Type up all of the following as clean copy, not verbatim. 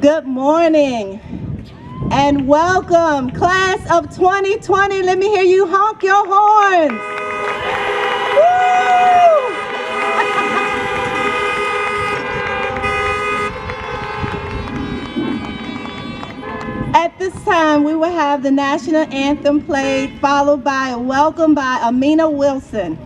Good morning and welcome, class of 2020. Let me hear you honk your horns. Woo! At this time, we will have the national anthem played, followed by a welcome by Amina Wilson.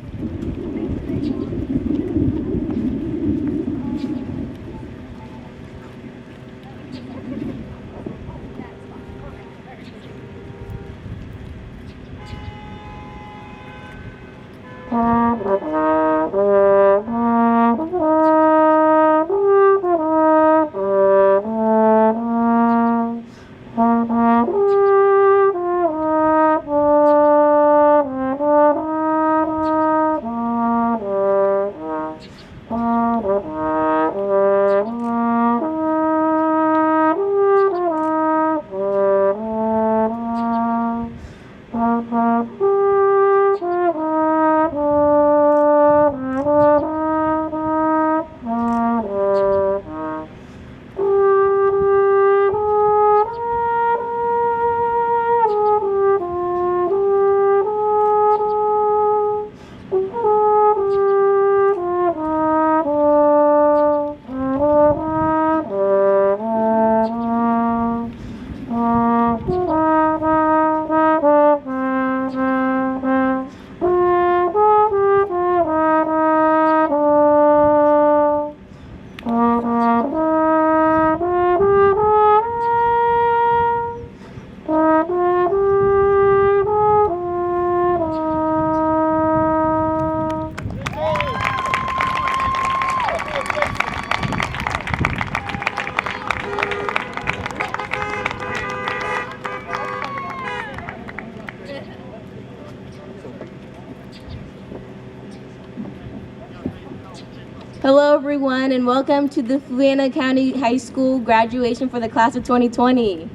Hello everyone and welcome to the Fluvanna County High School graduation for the class of 2020.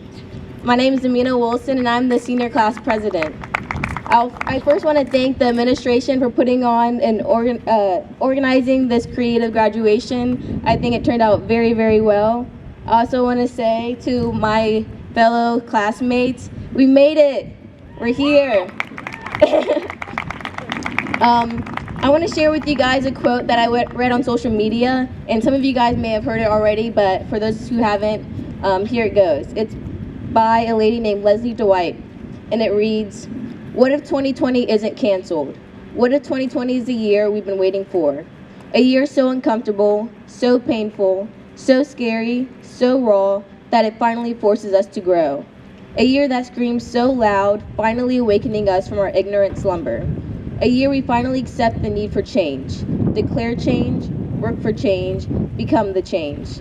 My name is Amina Wilson and I'm the senior class president. I first want to thank the administration for putting on and organizing this creative graduation. I think it turned out very, very well. I also want to say to my fellow classmates, we made it. We're here. I want to share with you guys a quote that I read on social media, and some of you guys may have heard it already, but for those who haven't, here it goes. It's by a lady named Leslie Dwight, and it reads, "What if 2020 isn't canceled? What if 2020 is the year we've been waiting for? A year so uncomfortable, so painful, so scary, so raw, that it finally forces us to grow. A year that screams so loud, finally awakening us from our ignorant slumber. A year we finally accept the need for change, declare change, work for change, become the change.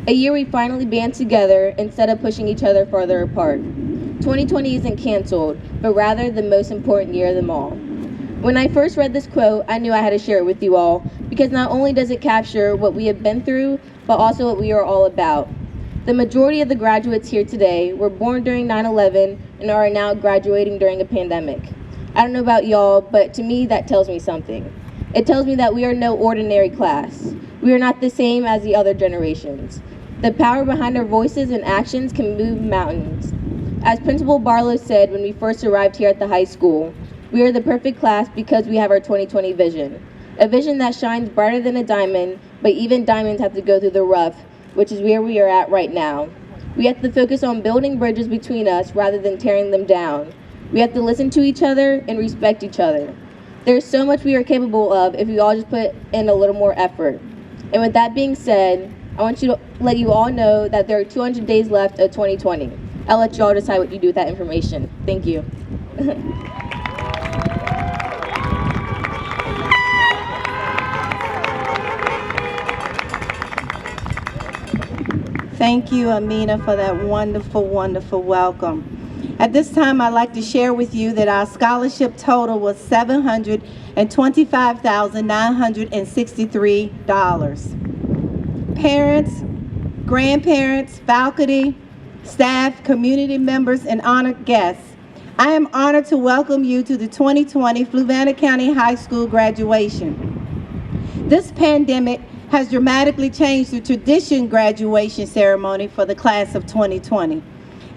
A year we finally band together instead of pushing each other farther apart. 2020 isn't canceled, but rather the most important year of them all." When I first read this quote, I knew I had to share it with you all, because not only does it capture what we have been through, but also what we are all about. The majority of the graduates here today were born during 9/11 and are now graduating during a pandemic. I don't know about y'all, but to me that tells me something. It tells me that we are no ordinary class. We are not the same as the other generations. The power behind our voices and actions can move mountains. As Principal Barlow said when we first arrived here at the high school, we are the perfect class because we have our 2020 vision. A vision that shines brighter than a diamond, but even diamonds have to go through the rough, which is where we are at right now. We have to focus on building bridges between us rather than tearing them down. We have to listen to each other and respect each other. There's so much we are capable of if we all just put in a little more effort. And with that being said, I want to let you all know that there are 200 days left of 2020. I'll let you all decide what you do with that information. Thank you. Thank you, Amina, for that wonderful, wonderful welcome. At this time, I'd like to share with you that our scholarship total was $725,963. Parents, grandparents, faculty, staff, community members, and honored guests, I am honored to welcome you to the 2020 Fluvanna County High School graduation. This pandemic has dramatically changed the tradition graduation ceremony for the class of 2020.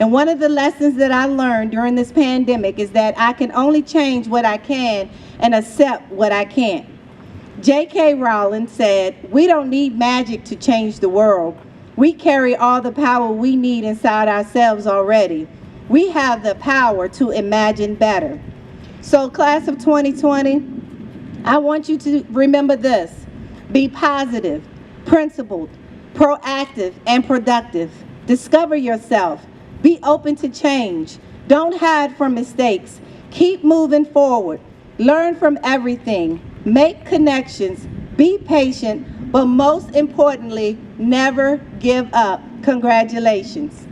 And one of the lessons that I learned during this pandemic is that I can only change what I can and accept what I can't. J.K. Rowling said, "We don't need magic to change the world. We carry all the power we need inside ourselves already. We have the power to imagine better." So, class of 2020, I want you to remember this. Be positive, principled, proactive, and productive. Discover yourself. Be open to change. Don't hide from mistakes. Keep moving forward. Learn from everything. Make connections. Be patient, but most importantly, never give up. Congratulations.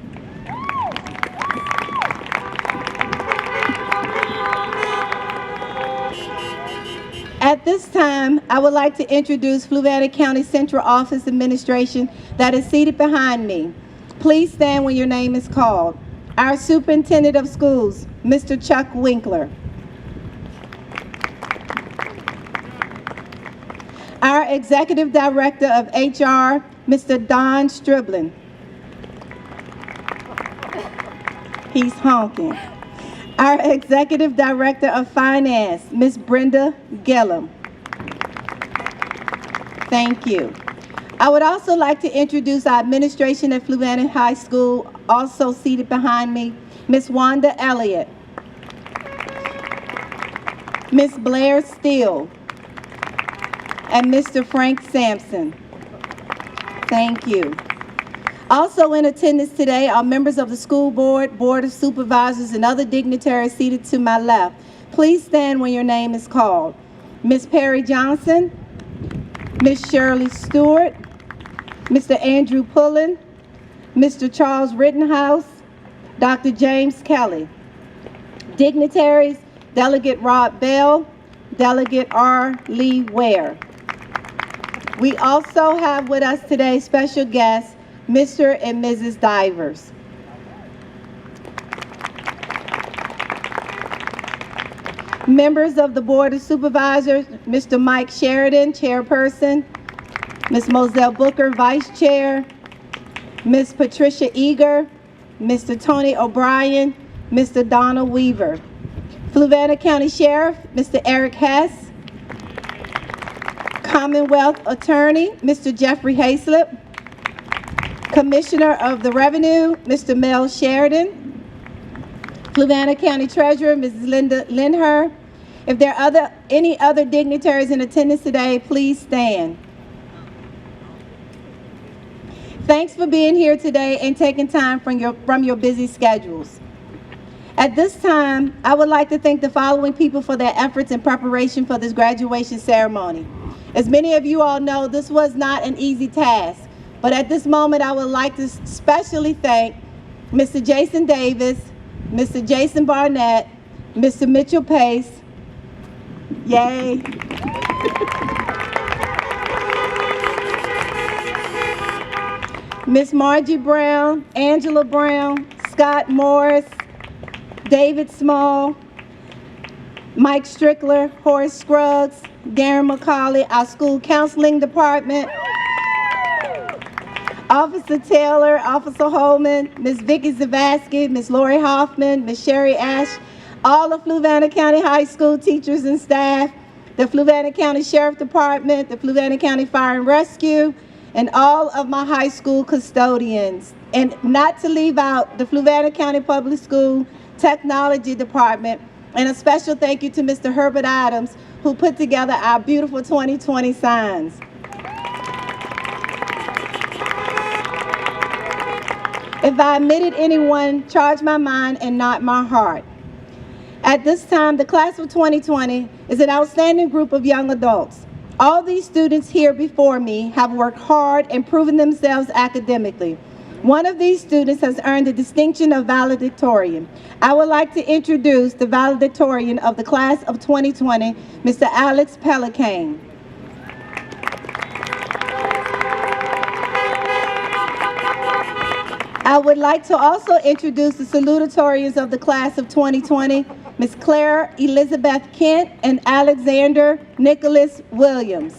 At this time, I would like to introduce Fluvanna County Central Office Administration that is seated behind me. Please stand when your name is called. Our Superintendent of Schools, Mr. Chuck Winkler. Our Executive Director of HR, Mr. Don Striblin. He's honking. Our Executive Director of Finance, Ms. Brenda Gillum. Thank you. I would also like to introduce our administration at Fluvanna High School, also seated behind me, Ms. Wanda Elliott, Ms. Blair Steele, and Mr. Frank Sampson. Thank you. Also in attendance today are members of the school board, board of supervisors, and other dignitaries seated to my left. Please stand when your name is called. Ms. Perry Johnson, Ms. Shirley Stewart, Mr. Andrew Pullen, Mr. Charles Rittenhouse, Dr. James Kelly. Dignitaries, Delegate Rob Bell, Delegate R. Lee Ware. We also have with us today special guests, Mr. and Mrs. Divers. Members of the Board of Supervisors, Mr. Mike Sheridan, Chairperson, Ms. Moselle Booker, Vice Chair, Ms. Patricia Eager, Mr. Tony O'Brien, Mr. Donald Weaver. Fluvanna County Sheriff, Mr. Eric Hess. Commonwealth Attorney, Mr. Jeffrey Hayslip. Commissioner of the Revenue, Mr. Mel Sheridan. Fluvanna County Treasurer, Mrs. Linda Lindher. If there are any other dignitaries in attendance today, please stand. Thanks for being here today and taking time from your busy schedules. At this time, I would like to thank the following people for their efforts in preparation for this graduation ceremony. As many of you all know, this was not an easy task, but at this moment, I would like to especially thank Mr. Jason Davis, Mr. Jason Barnett, Mr. Mitchell Pace, yay. Miss Margie Brown, Angela Brown, Scott Morris, David Small, Mike Strickler, Horace Scruggs, Darren McCauley, our school counseling department, Officer Taylor, Officer Holman, Ms. Vicky Zavasky, Ms. Lori Hoffman, Ms. Sherry Ash, all of Fluvanna County High School teachers and staff, the Fluvanna County Sheriff Department, the Fluvanna County Fire and Rescue, and all of my high school custodians. And not to leave out the Fluvanna County Public School Technology Department, and a special thank you to Mr. Herbert Adams, who put together our beautiful 2020 signs. If I omitted anyone, charge my mind and not my heart. At this time, the class of 2020 is an outstanding group of young adults. All these students here before me have worked hard and proven themselves academically. One of these students has earned the distinction of Valedictorian. I would like to introduce the Valedictorian of the class of 2020, Mr. Alex Pelicane. I would like to also introduce the Salutatorians of the class of 2020, Ms. Claire Elizabeth Kent and Alexander Nicholas Williams.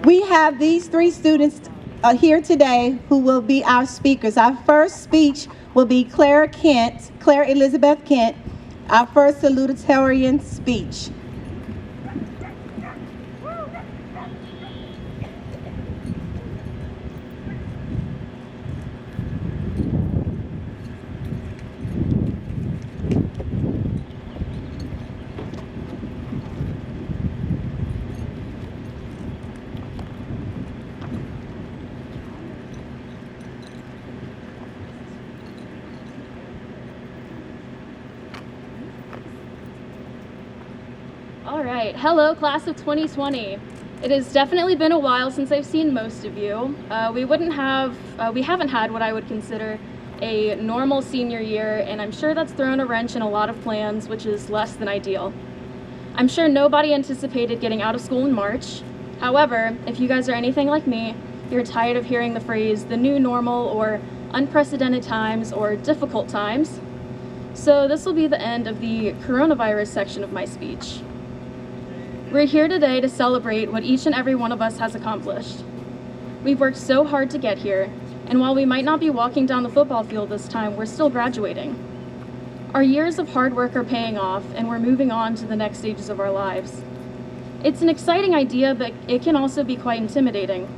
We have these three students here today who will be our speakers. Our first speech will be Claire Elizabeth Kent, our first salutatorian speech. All right, hello class of 2020. It has definitely been a while since I've seen most of you. We haven't had what I would consider a normal senior year, and I'm sure that's thrown a wrench in a lot of plans, which is less than ideal. I'm sure nobody anticipated getting out of school in March. However, if you guys are anything like me, you're tired of hearing the phrase the new normal or unprecedented times or difficult times. So this will be the end of the coronavirus section of my speech. We're here today to celebrate what each and every one of us has accomplished. We've worked so hard to get here, and while we might not be walking down the football field this time, we're still graduating. Our years of hard work are paying off, and we're moving on to the next stages of our lives. It's an exciting idea, but it can also be quite intimidating.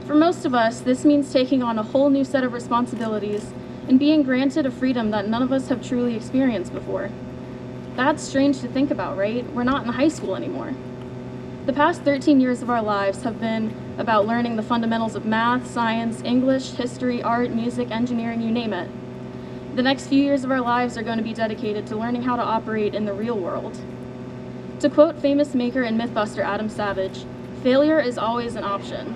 For most of us, this means taking on a whole new set of responsibilities and being granted a freedom that none of us have truly experienced before. That's strange to think about, right? We're not in high school anymore. The past 13 years of our lives have been about learning the fundamentals of math, science, English, history, art, music, engineering, you name it. The next few years of our lives are going to be dedicated to learning how to operate in the real world. To quote famous maker and mythbuster Adam Savage, failure is always an option.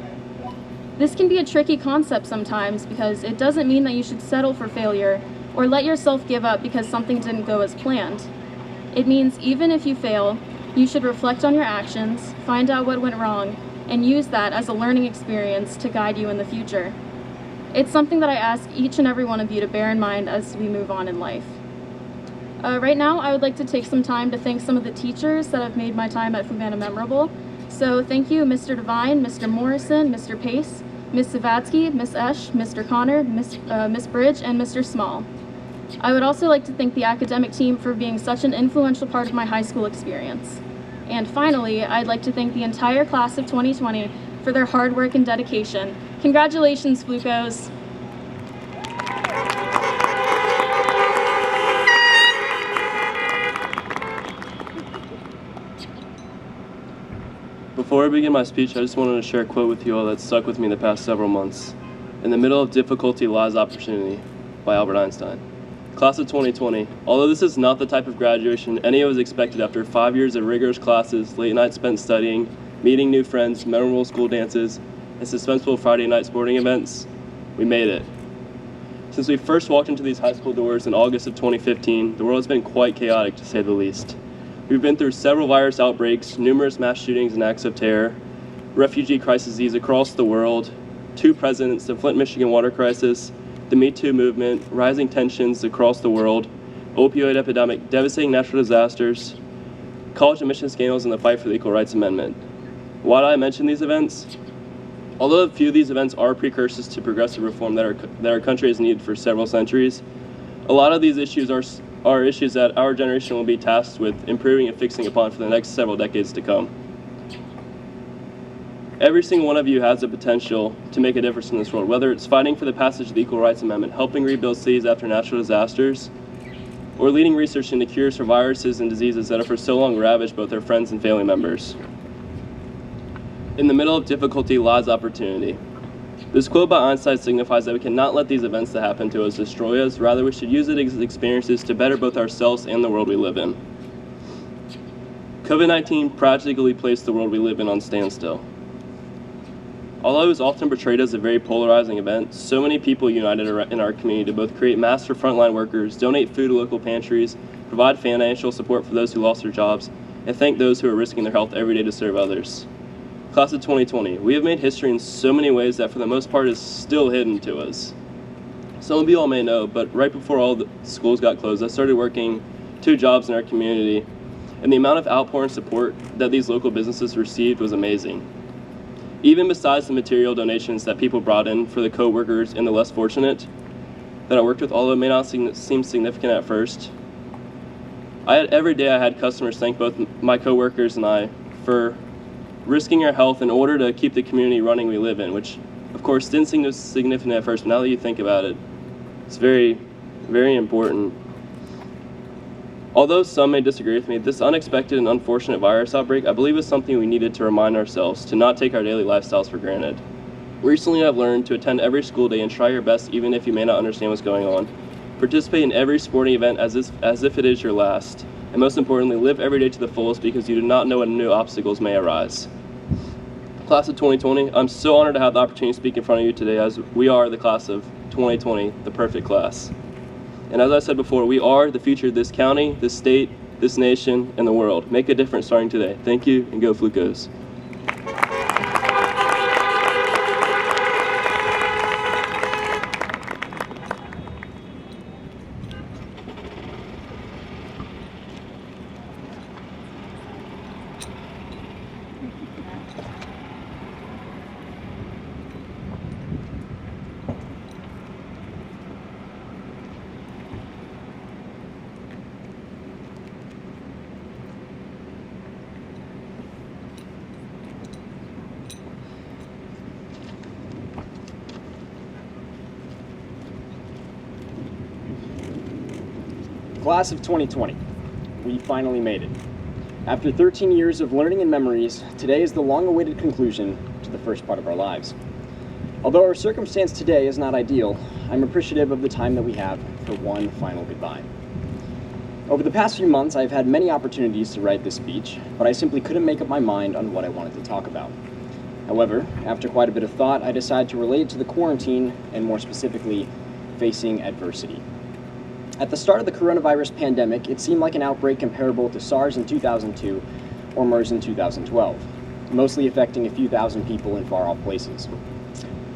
This can be a tricky concept sometimes because it doesn't mean that you should settle for failure or let yourself give up because something didn't go as planned. It means even if you fail, you should reflect on your actions, find out what went wrong, and use that as a learning experience to guide you in the future. It's something that I ask each and every one of you to bear in mind as we move on in life. Right now, I would like to take some time to thank some of the teachers that have made my time at Fluvanna memorable. So thank you, Mr. Devine, Mr. Morrison, Mr. Pace, Ms. Savatsky, Ms. Esch, Mr. Connor, Ms. Bridge, and Mr. Small. I would also like to thank the academic team for being such an influential part of my high school experience. And finally, I'd like to thank the entire class of 2020 for their hard work and dedication. Congratulations, Flukos! Before I begin my speech, I just wanted to share a quote with you all that stuck with me the past several months. "In the middle of difficulty lies opportunity," by Albert Einstein. Class of 2020, although this is not the type of graduation any of us expected after 5 years of rigorous classes, late nights spent studying, meeting new friends, memorable school dances, and suspenseful Friday night sporting events, we made it. Since we first walked into these high school doors in August of 2015, the world has been quite chaotic to say the least. We've been through several virus outbreaks, numerous mass shootings and acts of terror, refugee crises across the world, 2 presidents, the Flint, Michigan water crisis, the Me Too movement, rising tensions across the world, opioid epidemic, devastating natural disasters, college admission scandals, and the fight for the Equal Rights Amendment. Why do I mention these events? Although a few of these events are precursors to progressive reform that our country has needed for several centuries, a lot of these issues are issues that our generation will be tasked with improving and fixing upon for the next several decades to come. Every single one of you has the potential to make a difference in this world, whether it's fighting for the passage of the Equal Rights Amendment, helping rebuild cities after natural disasters, or leading research into cures for viruses and diseases that have for so long ravaged both our friends and family members. In the middle of difficulty lies opportunity. This quote by Einstein signifies that we cannot let these events that happen to us destroy us. Rather, we should use it as experiences to better both ourselves and the world we live in. COVID-19 practically placed the world we live in on standstill. Although it was often portrayed as a very polarizing event, so many people united in our community to both create masks for frontline workers, donate food to local pantries, provide financial support for those who lost their jobs, and thank those who are risking their health every day to serve others. Class of 2020, we have made history in so many ways that for the most part is still hidden to us. Some of you all may know, but right before all the schools got closed, I started working 2 jobs in our community, and the amount of outpour and support that these local businesses received was amazing. Even besides the material donations that people brought in for the co-workers and the less fortunate that I worked with, although it may not seem significant at first, every day I had customers thank both my co-workers and I for risking our health in order to keep the community running we live in, which of course didn't seem significant at first, but now that you think about it, it's very, very important. Although some may disagree with me, this unexpected and unfortunate virus outbreak, I believe, is something we needed to remind ourselves to not take our daily lifestyles for granted. Recently, I've learned to attend every school day and try your best even if you may not understand what's going on. Participate in every sporting event as if it is your last. And most importantly, live every day to the fullest because you do not know when new obstacles may arise. Class of 2020, I'm so honored to have the opportunity to speak in front of you today, as we are the class of 2020, the perfect class. And as I said before, we are the future of this county, this state, this nation, and the world. Make a difference starting today. Thank you, and go Flucos. Class of 2020, we finally made it. After 13 years of learning and memories, today is the long-awaited conclusion to the first part of our lives. Although our circumstance today is not ideal, I'm appreciative of the time that we have for one final goodbye. Over the past few months, I've had many opportunities to write this speech, but I simply couldn't make up my mind on what I wanted to talk about. However, after quite a bit of thought, I decided to relate it to the quarantine, and more specifically, facing adversity. At the start of the coronavirus pandemic, it seemed like an outbreak comparable to SARS in 2002 or MERS in 2012, mostly affecting a few thousand people in far-off places.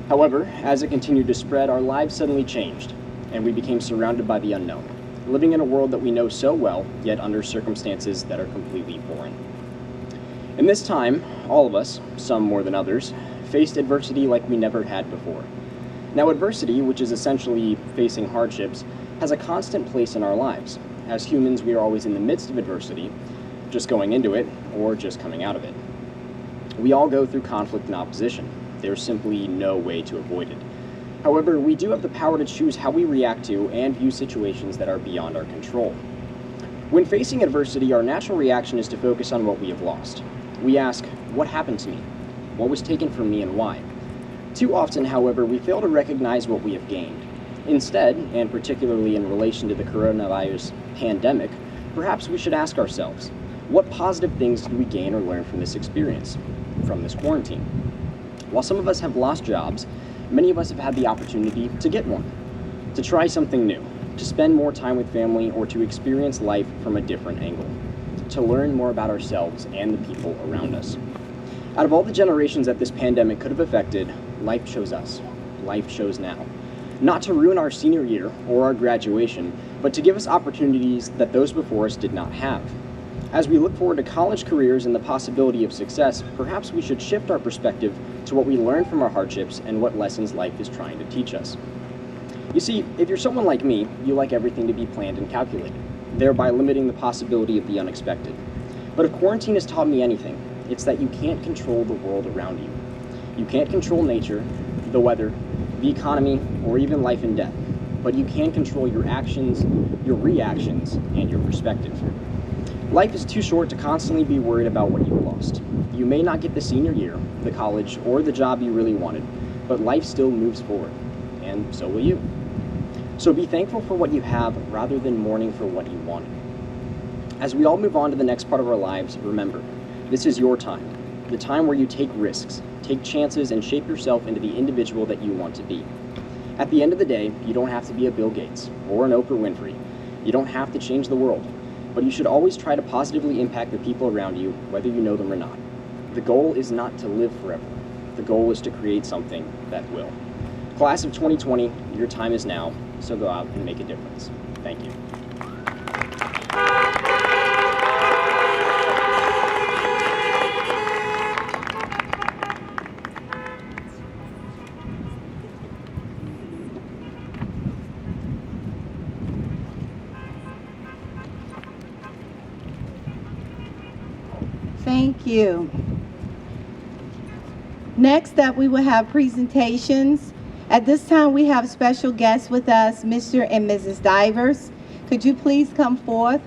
However, as it continued to spread, our lives suddenly changed, and we became surrounded by the unknown, living in a world that we know so well, yet under circumstances that are completely foreign. In this time, all of us, some more than others, faced adversity like we never had before. Now, adversity, which is essentially facing hardships, has a constant place in our lives. As humans, we are always in the midst of adversity, just going into it or just coming out of it. We all go through conflict and opposition. There's simply no way to avoid it. However, we do have the power to choose how we react to and view situations that are beyond our control. When facing adversity, our natural reaction is to focus on what we have lost. We ask, what happened to me? What was taken from me and why? Too often, however, we fail to recognize what we have gained. Instead, and particularly in relation to the coronavirus pandemic, perhaps we should ask ourselves, what positive things did we gain or learn from this experience, from this quarantine? While some of us have lost jobs, many of us have had the opportunity to get one, to try something new, to spend more time with family, or to experience life from a different angle, to learn more about ourselves and the people around us. Out of all the generations that this pandemic could have affected, life chose us. Life chose now. Not to ruin our senior year or our graduation, but to give us opportunities that those before us did not have. As we look forward to college careers and the possibility of success, perhaps we should shift our perspective to what we learned from our hardships and what lessons life is trying to teach us. You see, if you're someone like me, you like everything to be planned and calculated, thereby limiting the possibility of the unexpected. But if quarantine has taught me anything, it's that you can't control the world around you. You can't control nature, the weather, the economy, or even life and death, but you can control your actions, your reactions, and your perspective. Life is too short to constantly be worried about what you lost. You may not get the senior year, the college, or the job you really wanted, but life still moves forward, and so will you. So be thankful for what you have rather than mourning for what you wanted. As we all move on to the next part of our lives, remember, this is your time, the time where you take risks, take chances, and shape yourself into the individual that you want to be. At the end of the day, you don't have to be a Bill Gates or an Oprah Winfrey. You don't have to change the world, but you should always try to positively impact the people around you, whether you know them or not. The goal is not to live forever. The goal is to create something that will. Class of 2020, your time is now, so go out and make a difference. Thank you. Thank you. Next up, we will have presentations. At this time, we have special guests with us, Mr. and Mrs. Divers. Could you please come forth?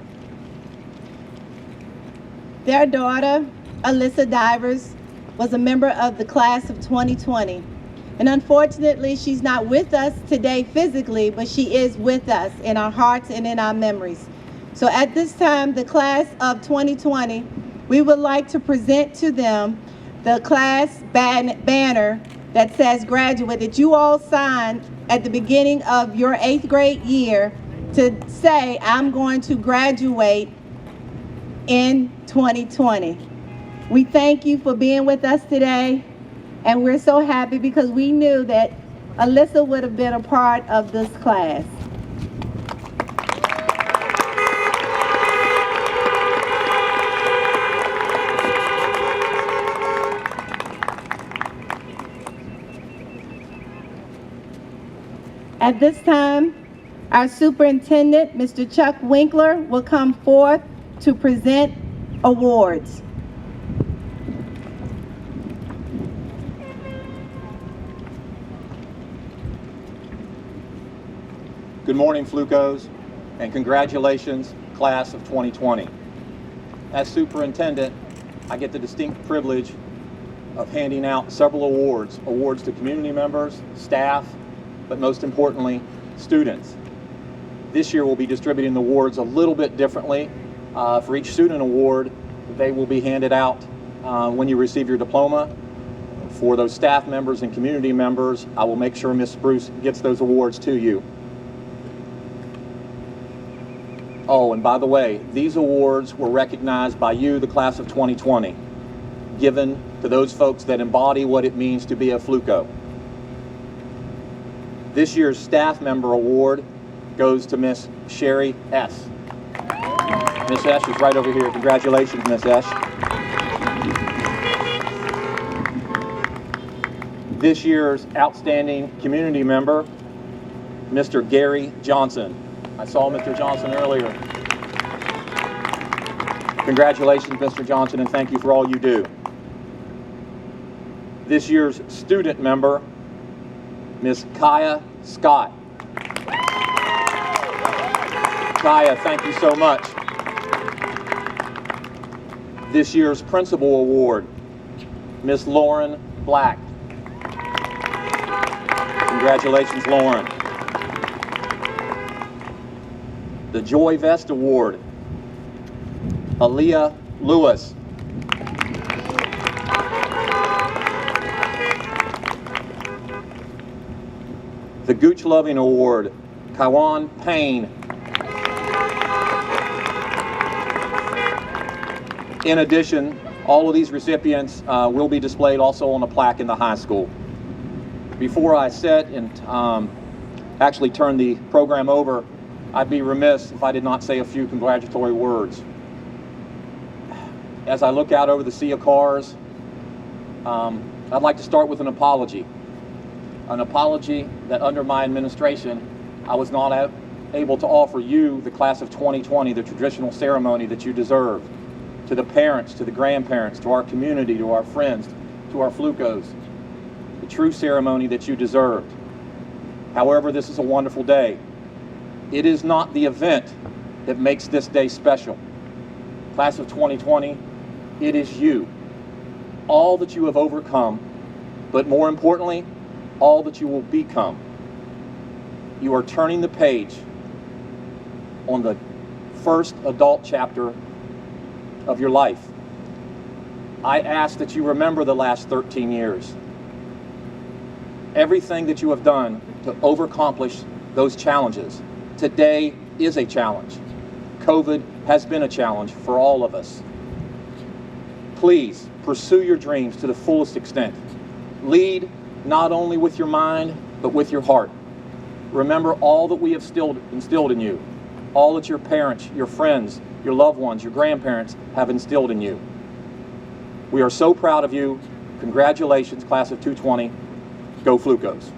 Their daughter, Alyssa Divers, was a member of the class of 2020. And unfortunately, she's not with us today physically, but she is with us in our hearts and in our memories. So at this time, the class of 2020, we would like to present to them the class banner that says graduate, that you all signed at the beginning of your 8th grade year to say, I'm going to graduate in 2020. We thank you for being with us today, and we're so happy because we knew that Alyssa would have been a part of this class. At this time, our superintendent, Mr. Chuck Winkler, will come forth to present awards. Good morning, Flucos, and congratulations, class of 2020. As superintendent, I get the distinct privilege of handing out several awards to community members, staff, but most importantly, students. This year we'll be distributing the awards a little bit differently. For each student award, they will be handed out when you receive your diploma. For those staff members and community members, I will make sure Ms. Spruce gets those awards to you. Oh, and by the way, these awards were recognized by you, the class of 2020, given to those folks that embody what it means to be a Fluco. This year's staff member award goes to Miss Sherry S. Miss Esch is right over here. Congratulations, Miss Esch. This year's outstanding community member, Mr. Gary Johnson. I saw Mr. Johnson earlier. Congratulations, Mr. Johnson, and thank you for all you do. This year's student member, Miss Kaya Scott. Kaya, thank you so much. This year's principal award, Miss Lauren Black. Congratulations, Lauren. The Joy Vest Award, Aaliyah Lewis. The Gooch Loving Award, Kywan Payne. In addition, all of these recipients will be displayed also on a plaque in the high school. Before I sit and actually turn the program over, I'd be remiss if I did not say a few congratulatory words. As I look out over the sea of cars, I'd like to start with an apology. An apology that under my administration, I was not able to offer you, the class of 2020, the traditional ceremony that you deserve. To the parents, to the grandparents, to our community, to our friends, to our Flucos, the true ceremony that you deserved. However, this is a wonderful day. It is not the event that makes this day special. Class of 2020, it is you. All that you have overcome, but more importantly, all that you will become. You are turning the page on the first adult chapter of your life. I ask that you remember the last 13 years. Everything that you have done to accomplish those challenges. Today is a challenge. COVID has been a challenge for all of us. Please pursue your dreams to the fullest extent. Lead not only with your mind, but with your heart. Remember all that we have instilled in you, all that your parents, your friends, your loved ones, your grandparents have instilled in you. We are so proud of you. Congratulations, class of 220. Go Flucos.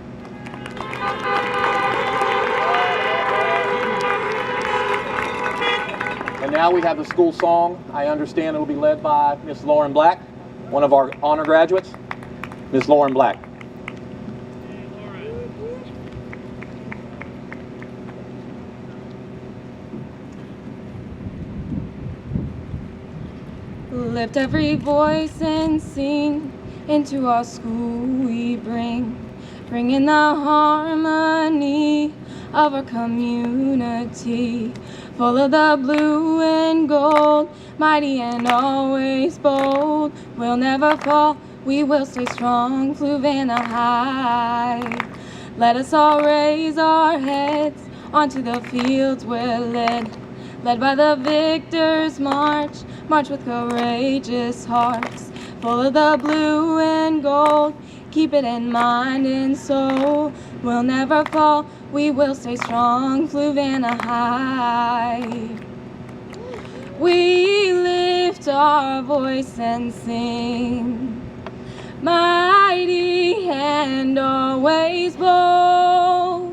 And now we have the school song. I understand it will be led by Miss Lauren Black, one of our honor graduates. Miss Lauren Black. Lift every voice and sing, into our school we bring in the harmony of our community, full of the blue and gold, mighty and always bold. We'll never fall, we will stay strong, Fluvanna High. Let us all raise our heads, onto the fields we're led by the victors march with courageous hearts, full of the blue and gold. Keep it in mind and soul. We'll never fall, we will stay strong, Fluvanna High. We lift our voice and sing, mighty and always bold.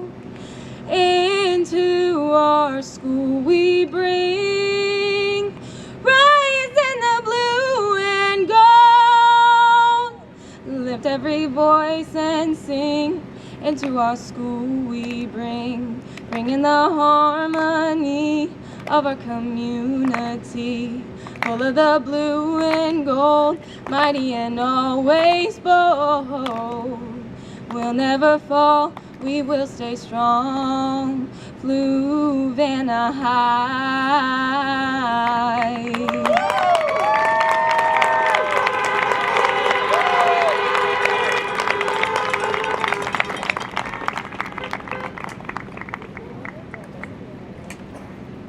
Into our school we bring, rise in the blue and gold. Lift every voice and sing, into our school we bring in the harmony of our community, full of the blue and gold, mighty and always bold. We'll never fall, we will stay strong, Fluvanna High.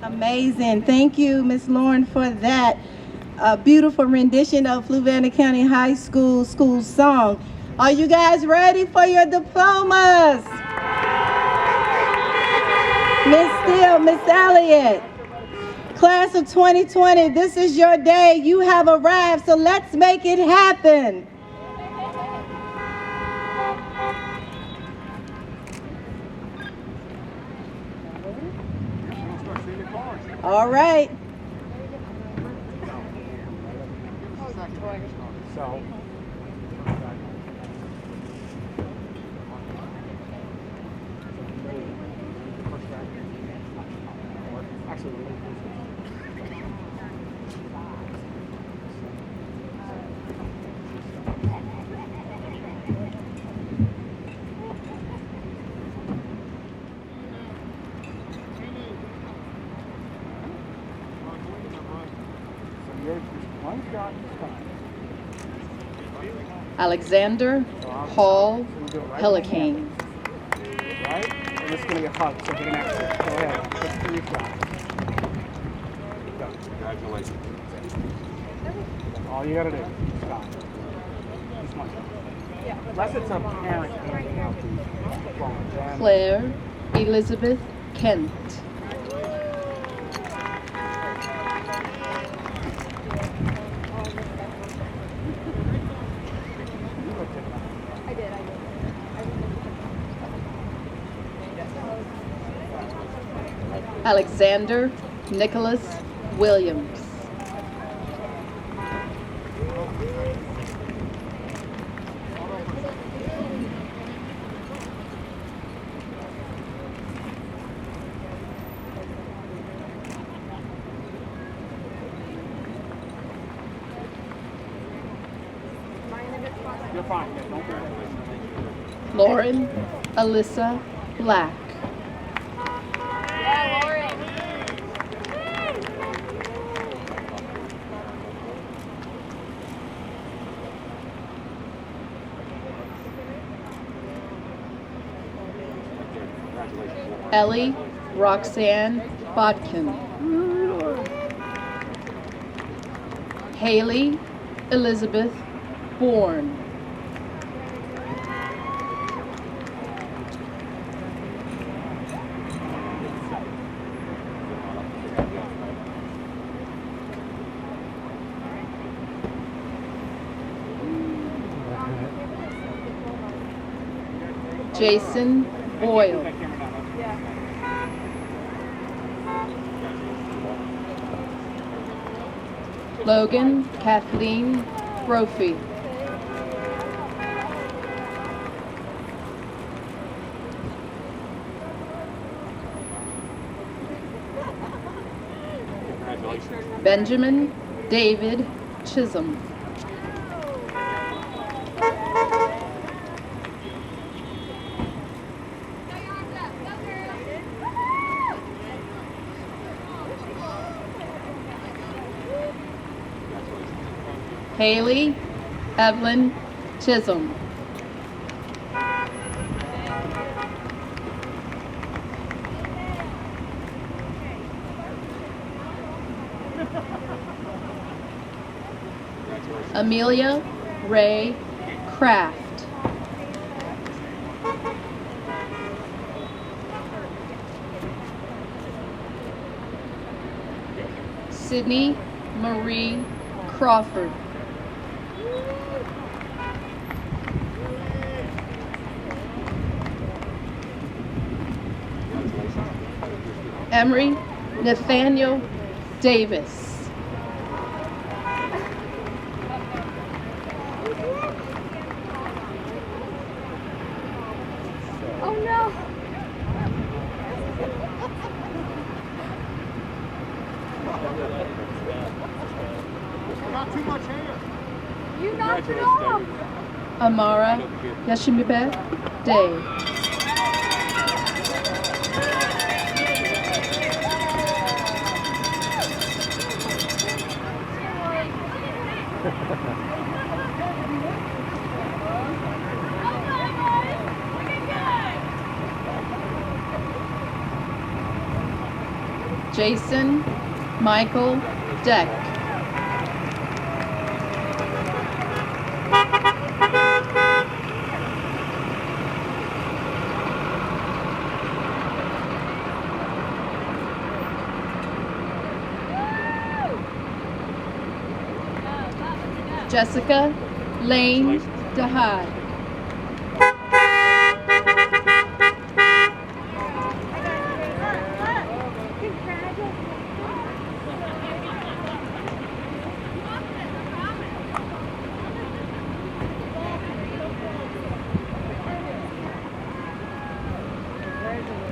Amazing. Thank you, Ms. Lauren, for that beautiful rendition of Fluvanna County High School school song. Are you guys ready for your diplomas? Miss Steele, Miss Elliott, class of 2020, this is your day. You have arrived, so let's make it happen. All right. Alexander Hall Pelican. Right? And it's going to get hot, so get an exit. Go ahead. Let's do your shot. Go. Congratulations. All you got to do. Stop. Just one. Unless it's a parent. Claire Elizabeth Kent. Alexander Nicholas Williams. You're fine. Yeah, don't worry. Lauren Alyssa Black. Yeah, Lauren. Ellie Roxanne Bodkin. Haley Elizabeth Bourne. Jason Boyle. Logan Kathleen Brophy. Benjamin David Chisholm. Haley Evelyn Chisholm. Amelia Ray Kraft. Sydney Marie Crawford. Emery Nathaniel Davis. Oh no! Not too much hair. You knocked it off! Amara Yashimibe Day. Jason Michael Deck. Jessica Lane DeHaad.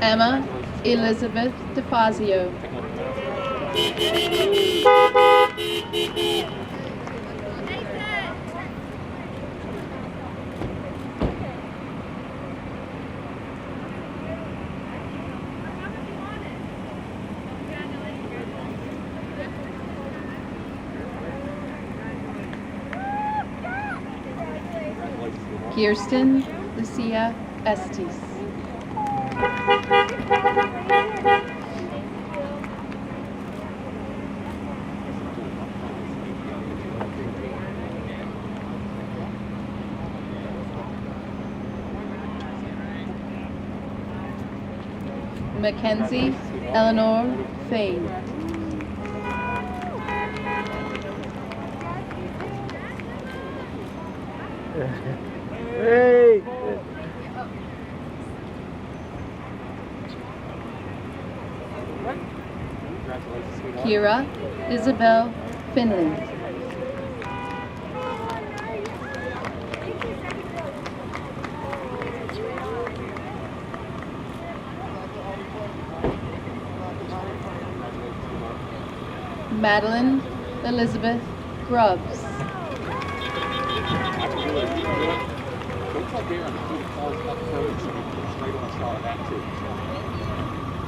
Emma Elizabeth DeFazio. Kirsten Lucia Estes. Mackenzie Eleanor Fade. Hey! Kira Isabel Finley. Madeline Elizabeth Grubbs.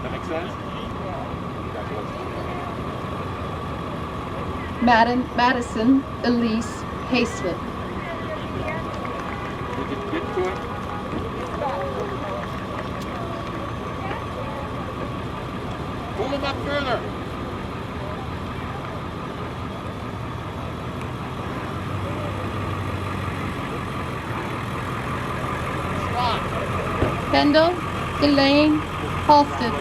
That makes sense? Madison Elise Hayslip. You can get to it. Pull him up further. Spot. Kendall Elaine Halston.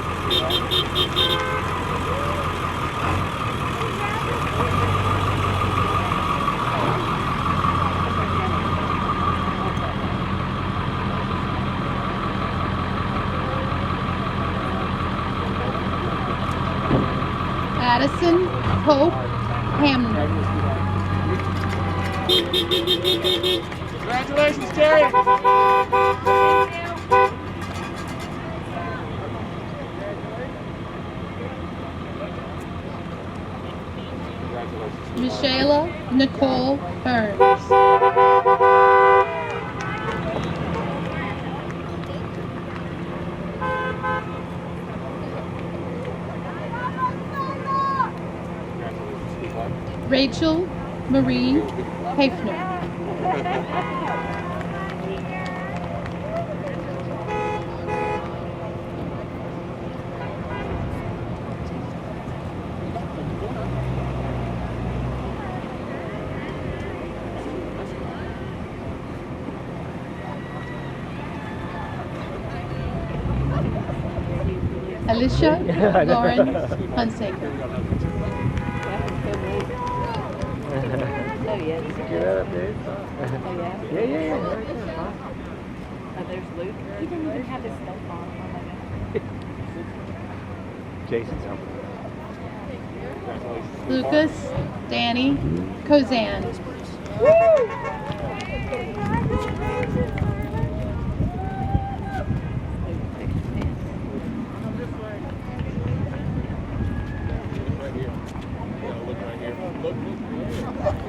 Addison Hope Hamner. Congratulations, Terry. Michaela Nicole Burns. Rachel Marie Hafner. Alicia Lauren Hunsaker. Jason's helping. Lucas Danny Kozan.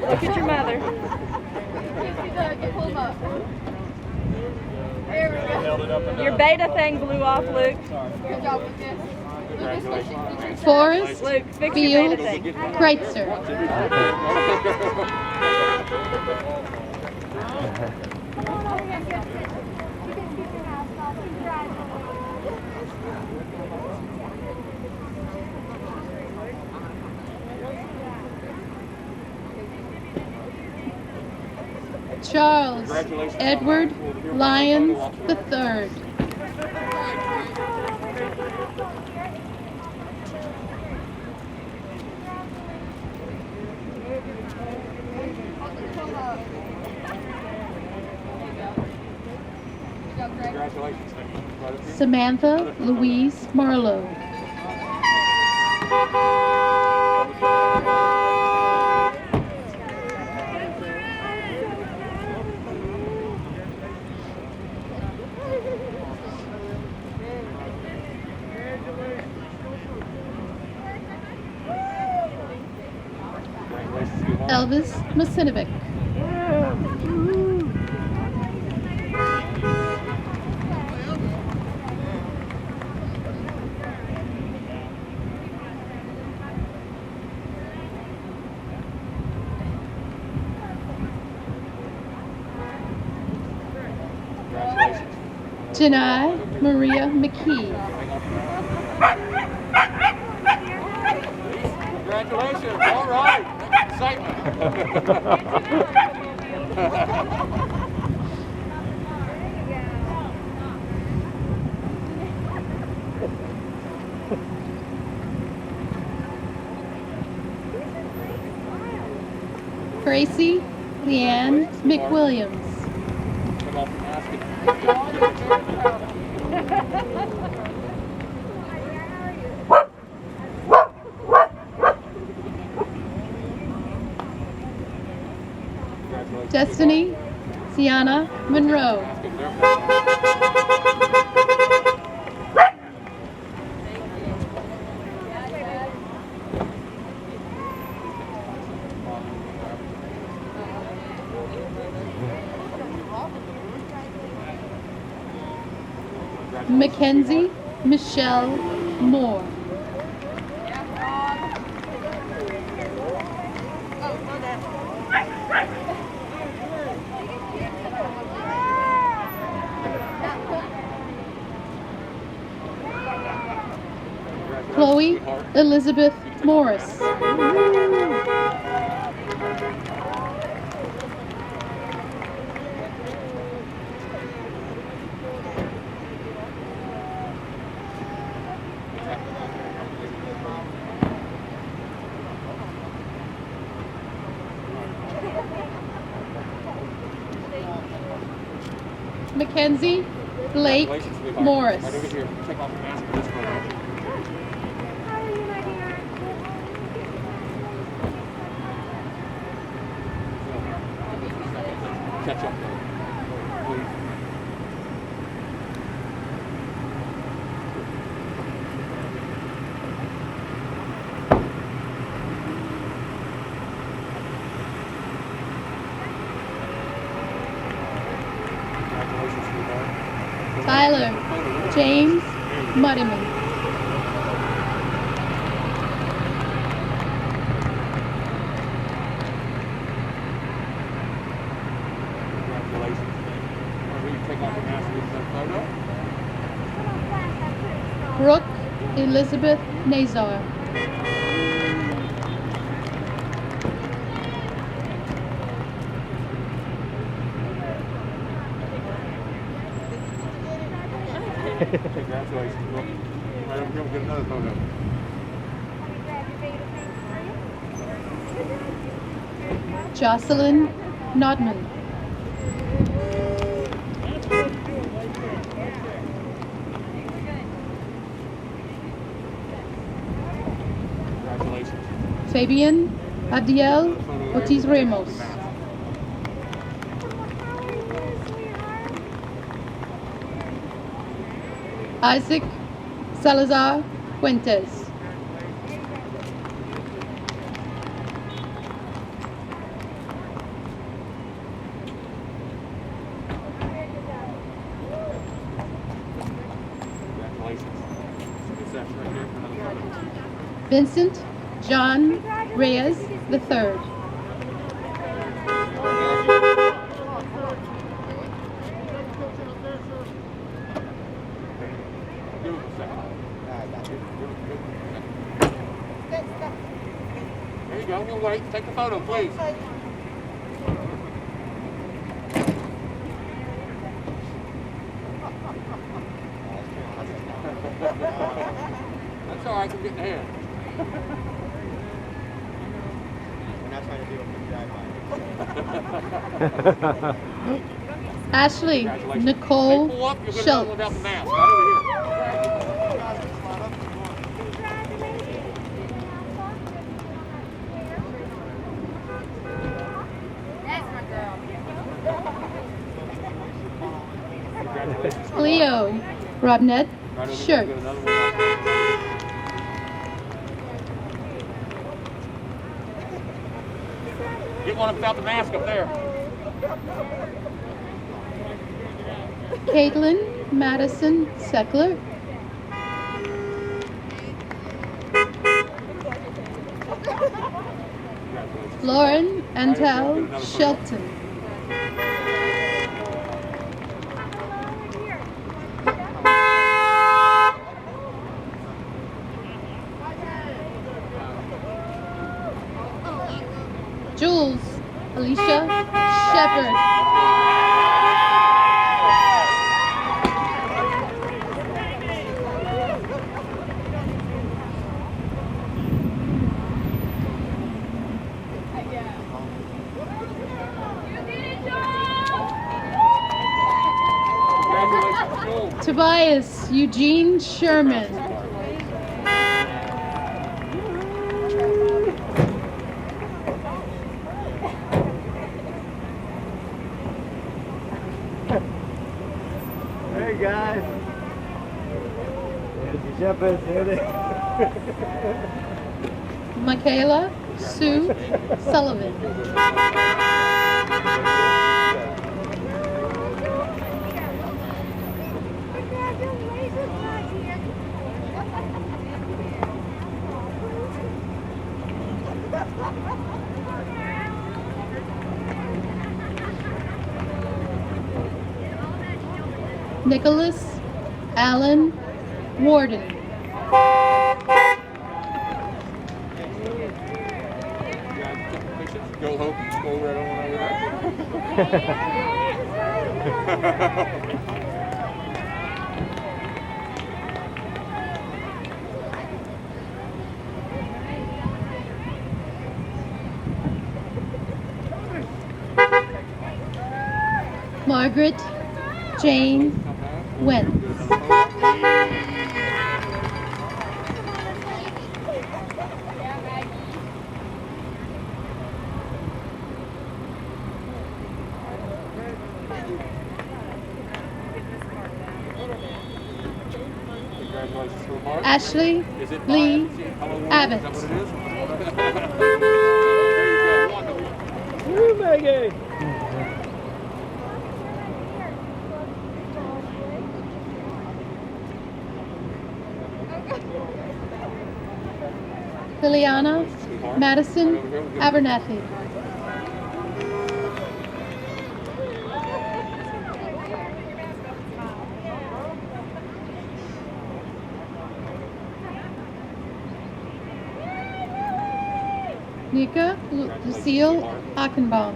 Look at your mother. Your beta thing blew off, Luke. Forrest Luke, fix your beta Fields thing. Kreitzer. Charles Edward Lyons III. Samantha Louise Marlowe. Elvis Masinovic. Janai Maria McKee. Congratulations, all right. Excitement. Gracie Leanne McWilliams. Destiny Sienna Monroe. Mackenzie Michelle Moore. Chloe Elizabeth Morris. Mackenzie Blake Morris. catch up there, please. Congratulations, sweetheart. Tyler James Muddyman. Congratulations. Whenever you take off your mask and get that photo. Brooke Elizabeth Nazar. Congratulations. Well, right over here, we'll get another photo. Jocelyn Notman. Congratulations. Fabian Abdiel Ortiz Ramos. Isaac Salazar Fuentes. Congratulations. This right here for another photo. Vincent John Reyes III. Give him a second. There you go. We'll wait. Take a photo, please. That's all right. I'm getting ahead. We're not trying to do a drive-by. Ashley Congratulations. Nicole Hey, pull up. You'll get another Schultz. one without the mask. Right over here. Congratulations. Cleo Robnet Right over here. Shirt. Get another one out there. Get one without the mask up there. Caitlin Madison Seckler. Congratulations. Lauren Antel Shelton. Jules Alicia Shepard. Congratulations, Jules. Tobias Eugene Sherman. Hey guys. There's the shepherds, there they Michaela Sue Sullivan. Nicholas Allen Warden. Congratulations. Go home. Go right on over there. Margaret Jane Wentz. Ashley Lee Abbott. Woo, Maggie! Liliana Madison Abernathy. Nika Lucille Achenbaum.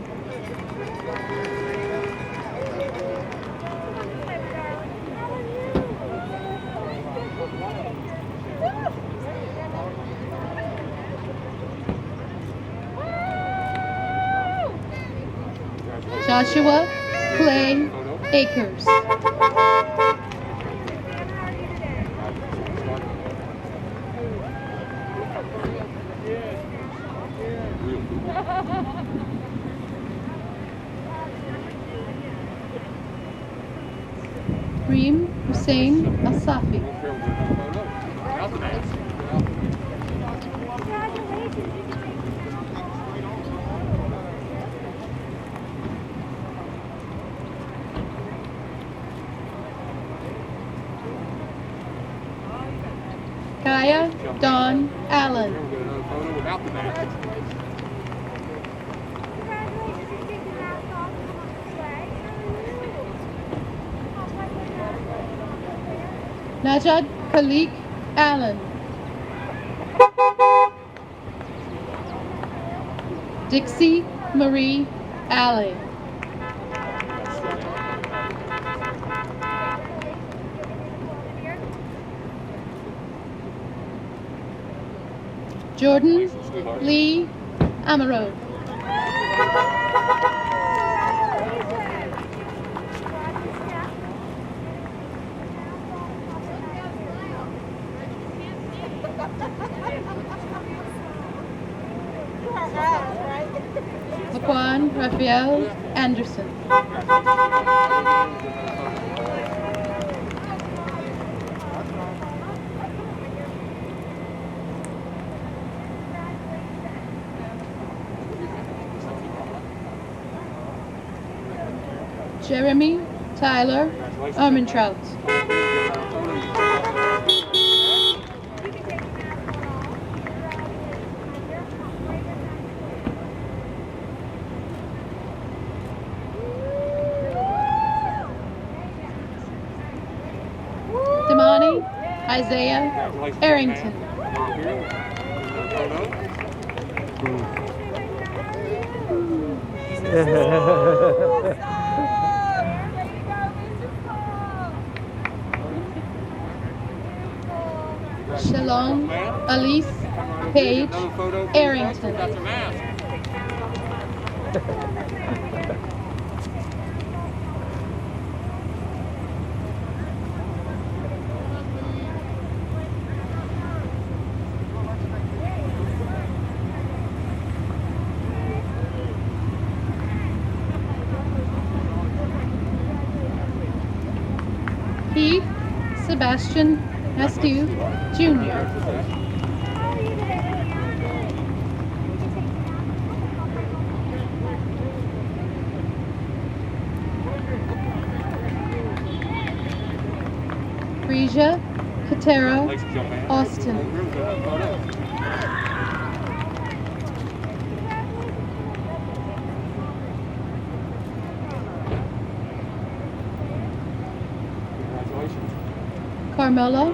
Joshua Clay Akers. Reem Hussein Asafi. Kaya Dawn Allen. Najad Khalik Allen. Dixie Marie Alley. Jordan Lee Amaro. Laquan Raphael Anderson. Jeremy Tyler Armentrout. Damani Isaiah Arrington. Shalom Elise Page Arrington. Keith Sebastian Nastiu Jr. Frisia Katera Austin. Carmela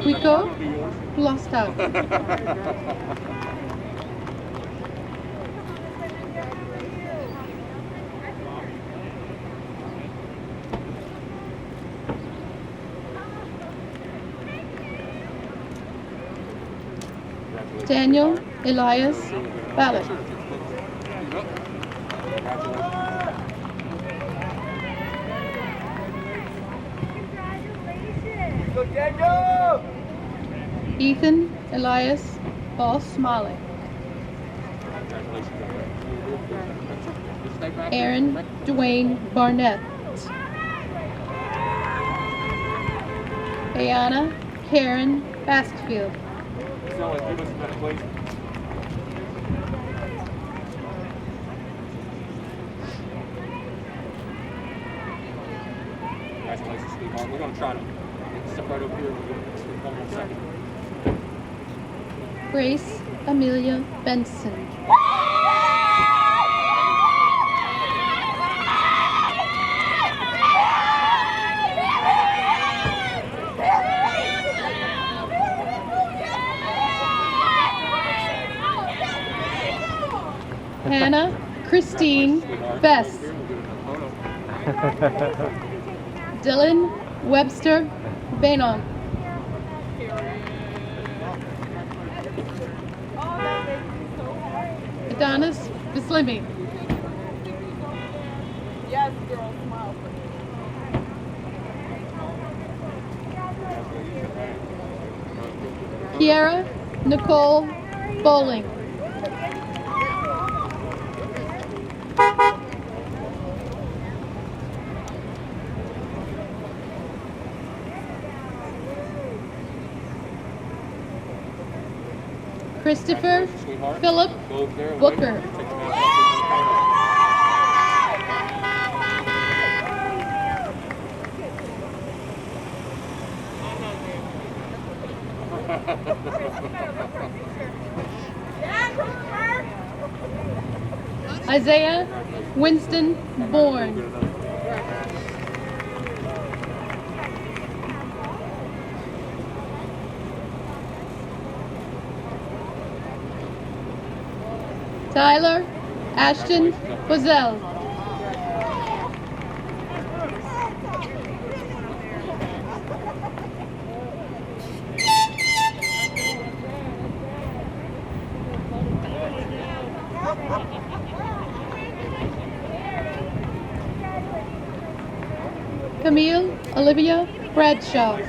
Wico Blostow. Daniel Elias Ballard. Ethan Elias Boss Smalley. Aaron Dwayne Barnett. Ayana Karen Baskfield. Stella, give us a minute, please. Congratulations, sweetheart. We're going to try to step right over here. We'll give it 1 more second. Grace Amelia Benson. Hannah Christine Best. Dylan Webster Banon. Adonis Bislimi. Yes, girl, smile for me. Kiara Nicole Bowling. Christopher Philip Booker. Isaiah Winston Bourne. Tyler Ashton Bozell. Camille Olivia Bradshaw.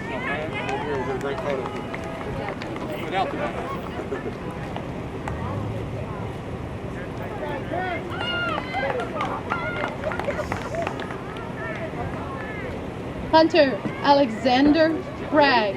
Hunter Alexander Bragg.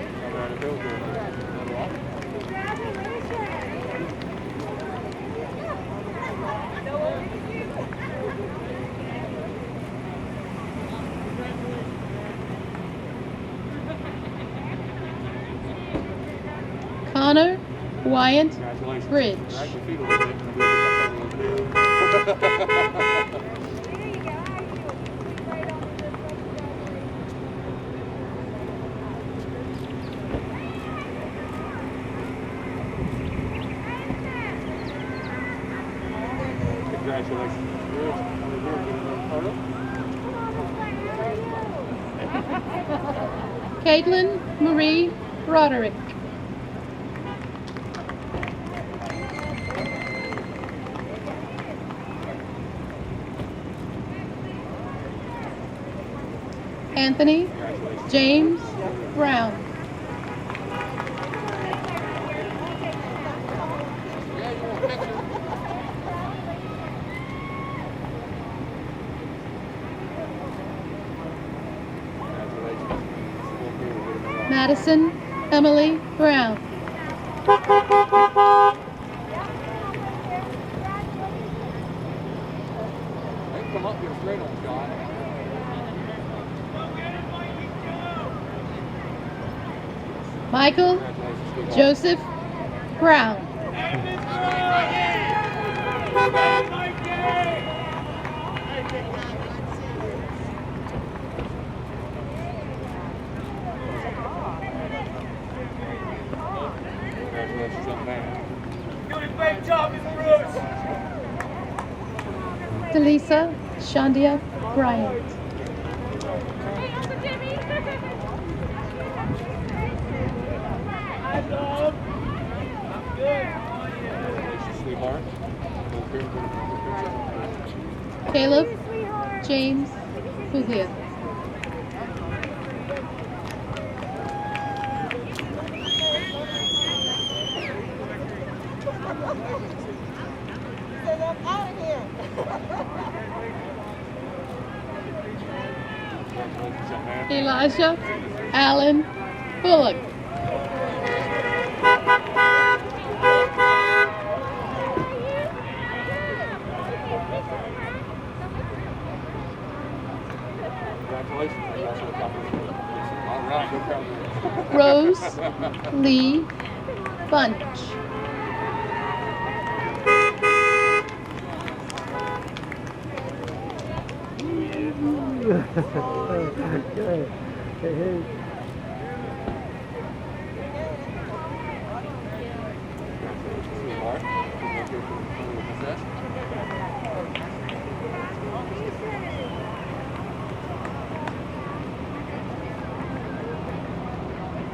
Connor Wyant Bridge. Caitlin Marie Roderick. Anthony James Brown. Madison Emily Brown. Come up here straight on, Scott. Michael Joseph Brown. Congratulations, young man. Delisa Shandia Bryant. Sweetheart. Caleb James Bouvier. Elijah Allen Bullock. Congratulations. All right. Rose Lee Bunch.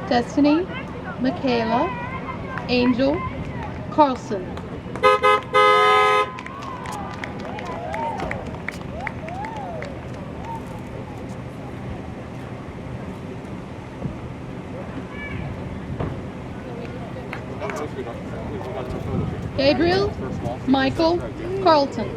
Destiny Michaela Angel Carlson. Gabriel Michael Carlton.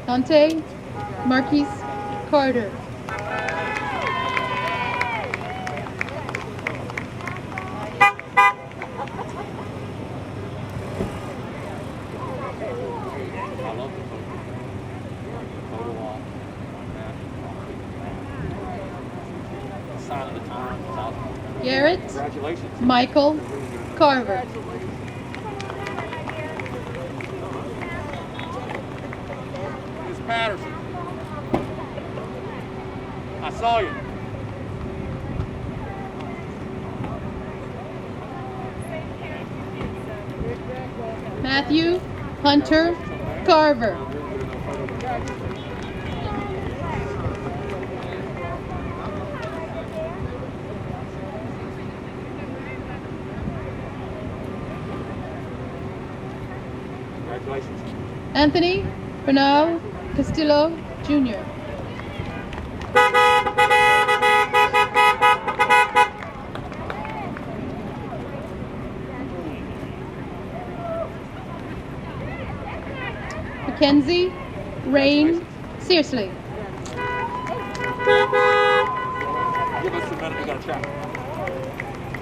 Dante Marquise Carter. Garrett Michael Carver. Miss Patterson. I saw you. Matthew Hunter Carver. Congratulations. Anthony Bernal Castillo Jr. Mackenzie Rain Searsley. Give us a minute, we got to chat.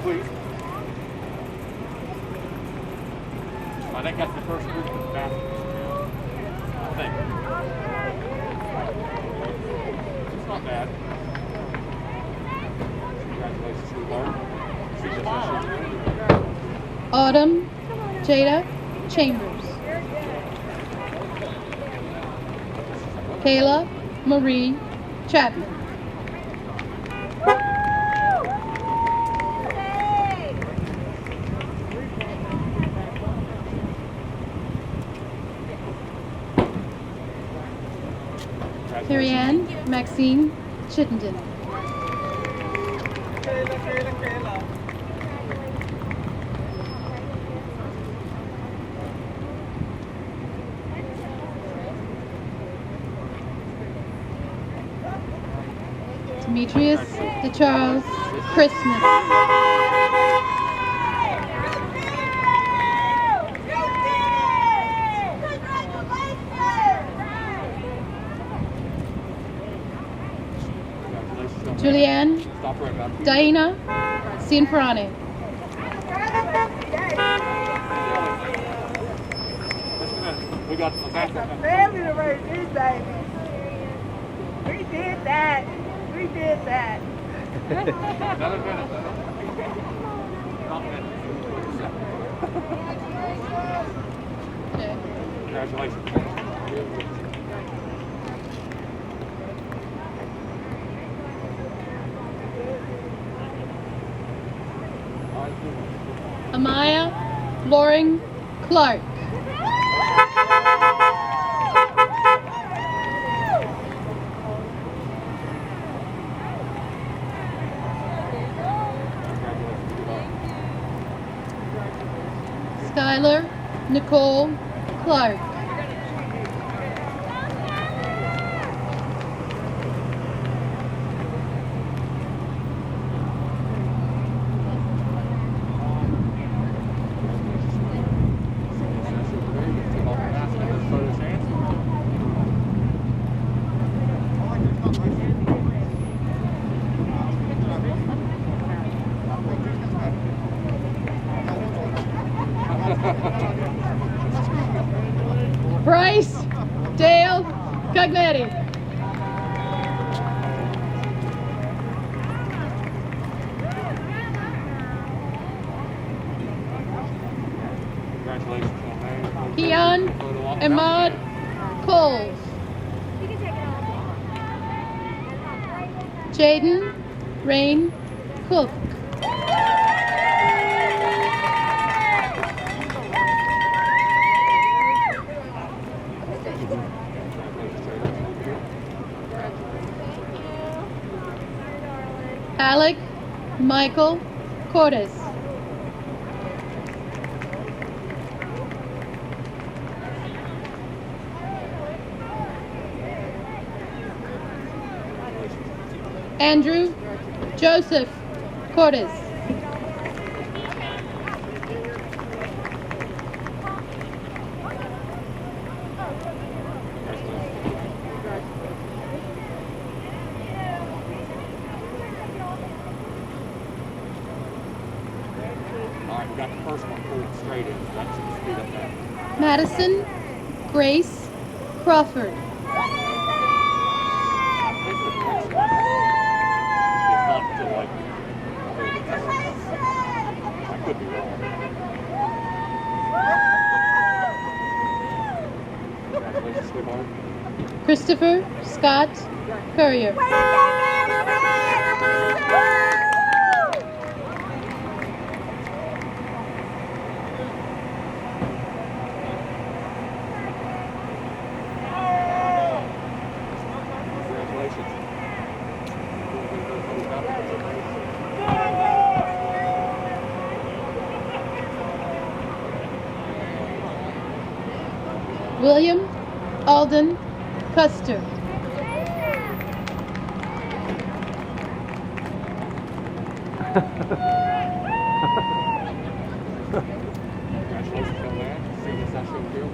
Please. I think that's the first group of baskets. I think. It's not bad. Congratulations to the Lord. Autumn Jada Chambers. Kayla Marie Chapman. Carrie-Anne Maxine Chittenden. Demetrius DeCharles Christmas. Julianne Diana Cianfrani. We got the family to raise these babies. We did that. We did that. Another minute. Not a minute. Okay. Congratulations. Amaya Loring Clark. Skylar Nicole Clark. Dale Cognetti. Congratulations, young man. Keon Ahmad Coles. Jaden Rain Cook. Alec Michael Cordes. Andrew Joseph Cordes. All right, we got the first one pulled straight in. That should speed up that. Madison Grace Crawford. It's not until like, I could be wrong. Congratulations, sweetheart. Christopher Scott Courier. Congratulations. William Alden Custer. Congratulations, young man. Senior session field.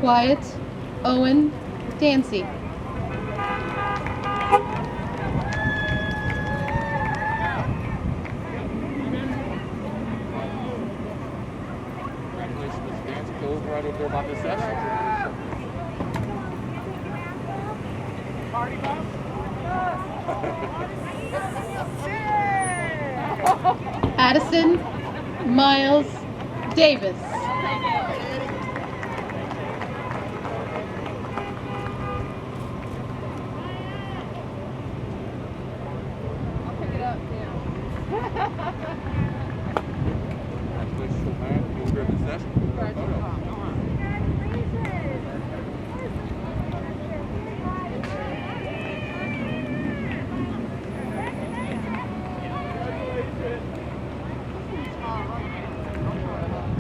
Wyatt Owen Dancy. Congratulations, Mr. Dance. Goes right over there by this session. Addison Miles Davis. Congratulations, young man. You'll grab this session.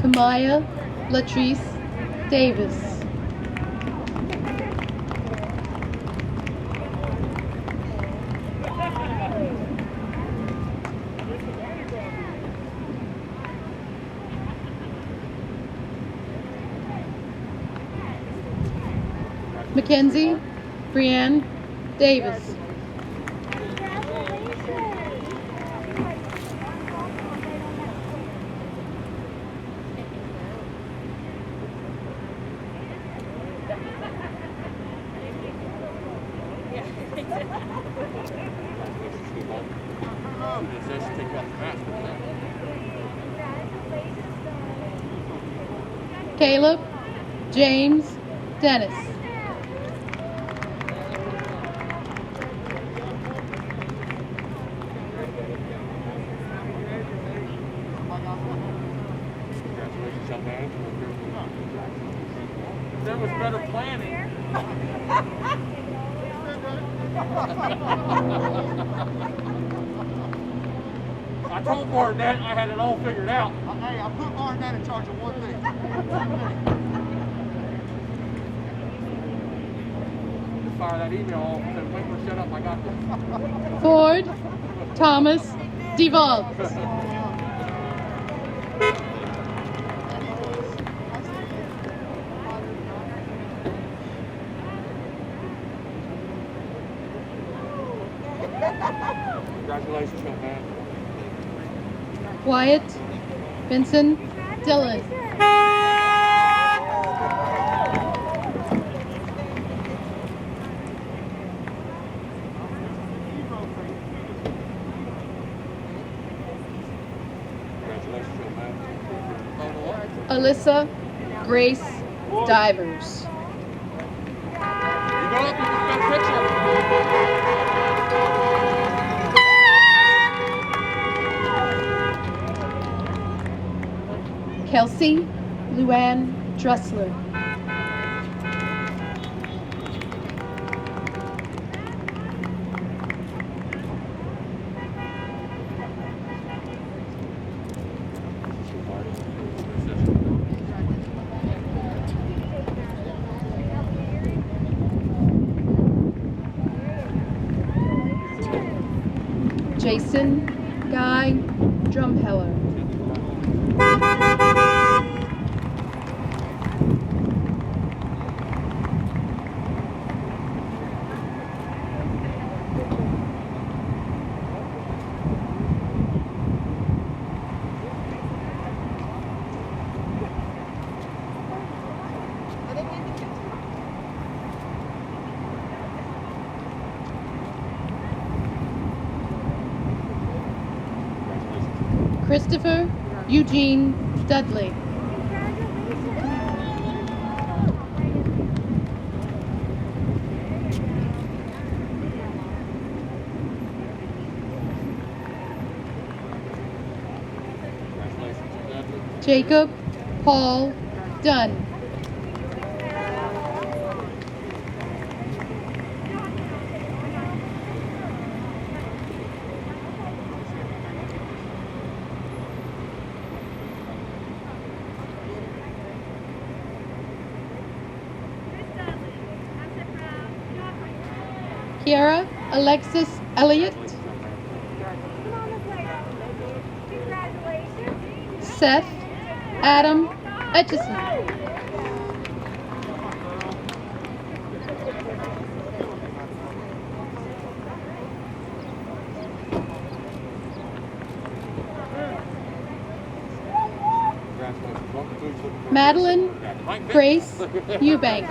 Kamaya Latrice Davis. Mackenzie Brianne Davis. Congratulations, sweetheart. This session, take off the mask. Caleb James Dennis. Congratulations, young man. There was better planning. I told Barnett I had it all figured out. Hey, I put Barnett in charge of one thing. Just fire that email off and say, wait, shut up, I got this. Ford Thomas DeVault. Congratulations, young Wyatt Vincent Dillon. Alyssa Grace Divers. Kelsey Luann Dressler. Jason Guy Drumheller. Christopher Eugene Dudley. Jacob Paul Dunn. Kiara Alexis Elliott. Seth Adam Etchison. Madeline Grace Eubank.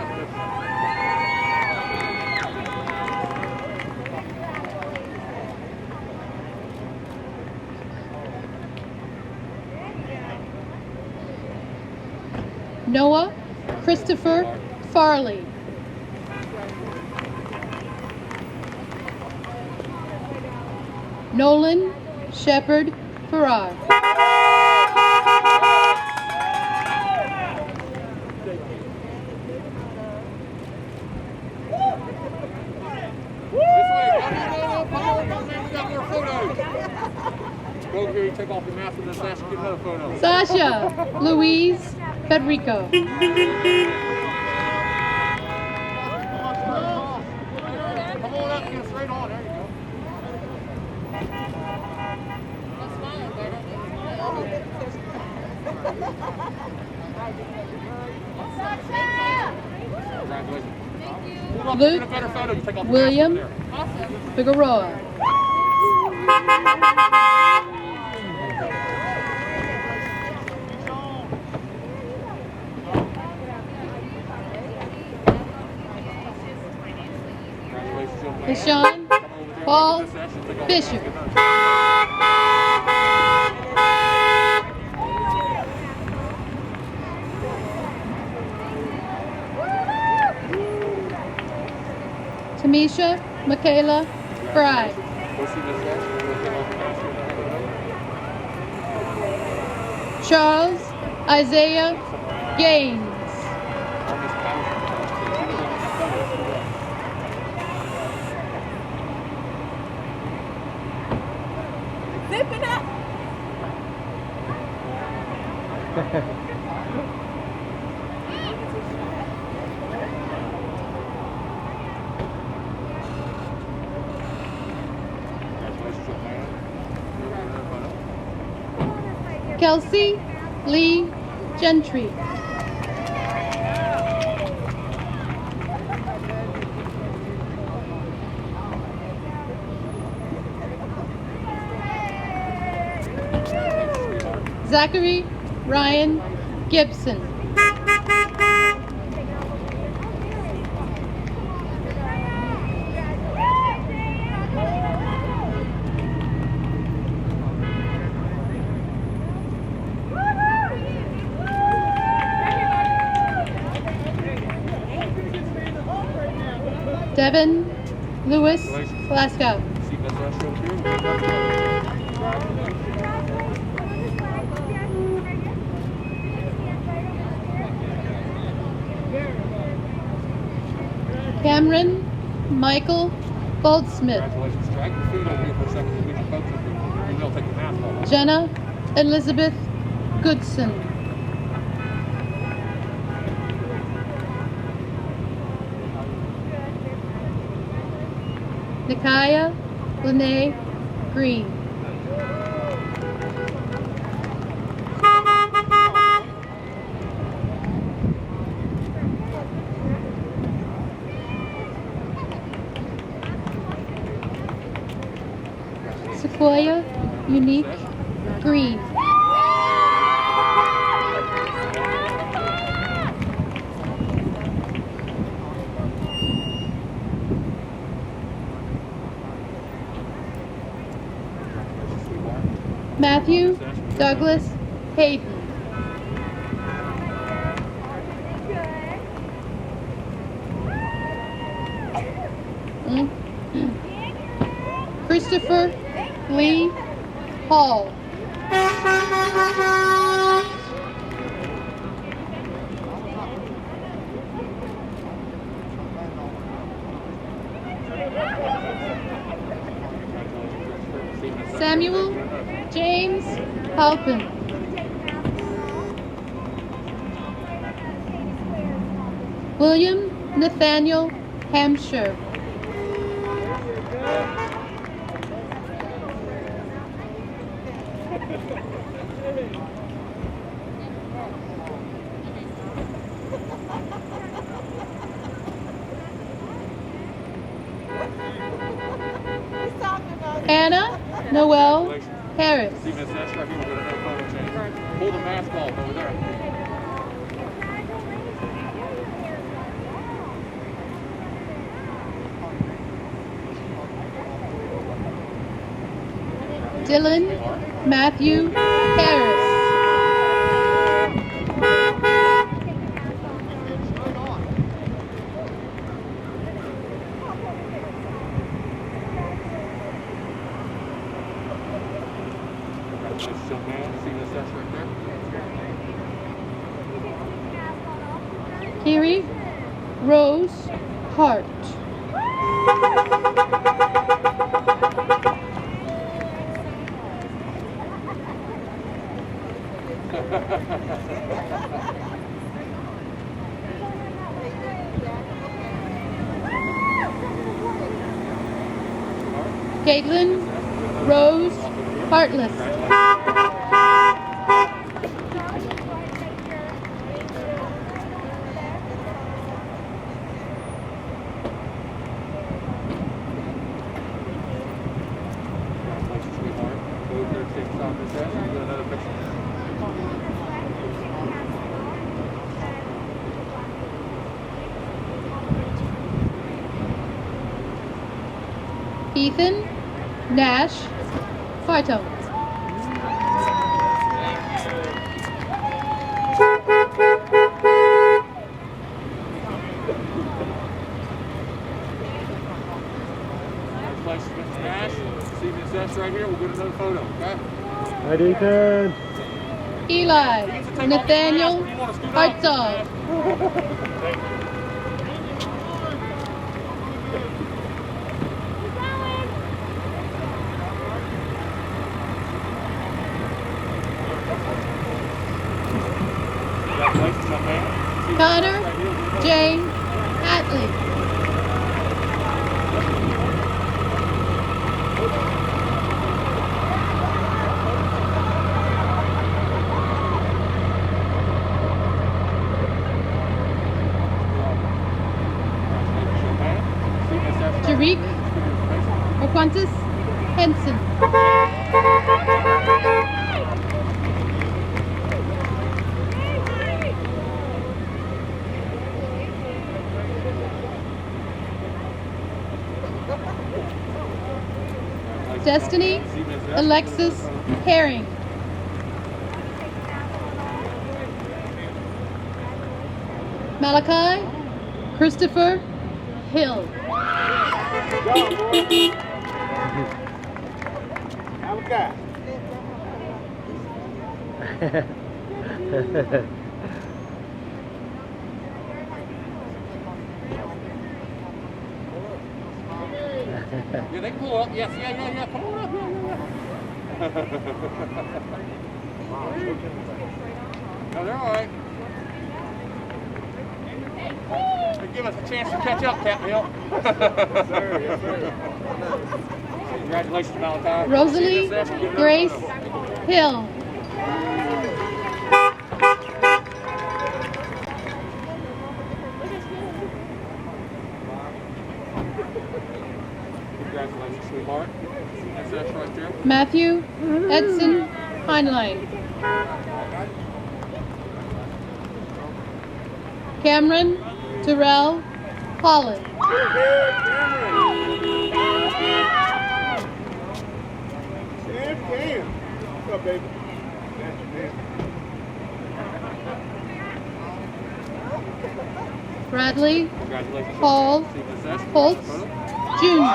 Noah Christopher Farley. Nolan Shepard Farrar. Go over here, you take off your mask and just ask you to get another photo. Sasha Louise Federico. Come on up, get straight on. There you go. Congratulations. Luke Get a better photo. You take off your William mask over there. Figueroa. Deshaun Paul Fisher. Tamisha Michaela Fry. Charles Isaiah Gaines. Zip it up. Kelsey Lee Gentry. Zachary Ryan Gibson. Devin Lewis Glasgow. Cameron Michael Goldsmith. Jenna Elizabeth Goodson. Nikaya Lene Green. Sequoia Unique Green. Matthew Douglas Hayden. Christopher Lee Hall. Samuel James Halpin. William Nathaniel Hampshire. Anna Noel Harris. Pull the mask off over there. Dylan Matthew Harris. Kiri Rose Hart. Caitlin Rose Hartless. Ethan Nash Farto. Congratulations, Mr. Nash. See Miss S right here. We'll get another photo, okay? Right, Ethan. Eli Nathaniel Hartzog. Congratulations, young man. Connor Jane Hatley. Tariq Orquantis Henson. Destiny Alexis Herring. Malachi Christopher Hill. Yeah, they pull up. Yes, yeah. Come on up. No, they're all right. They give us a chance to catch up, Captain Hill. Yes, sir. Yes, sir. Congratulations, Malachi. Rosalie Grace Hill. Congratulations, sweetheart. That's right there. Matthew Edson Heinlein. Cameron Terrell Holland. What's up, baby? Bradley Congratulations. Paul Holtz Jr.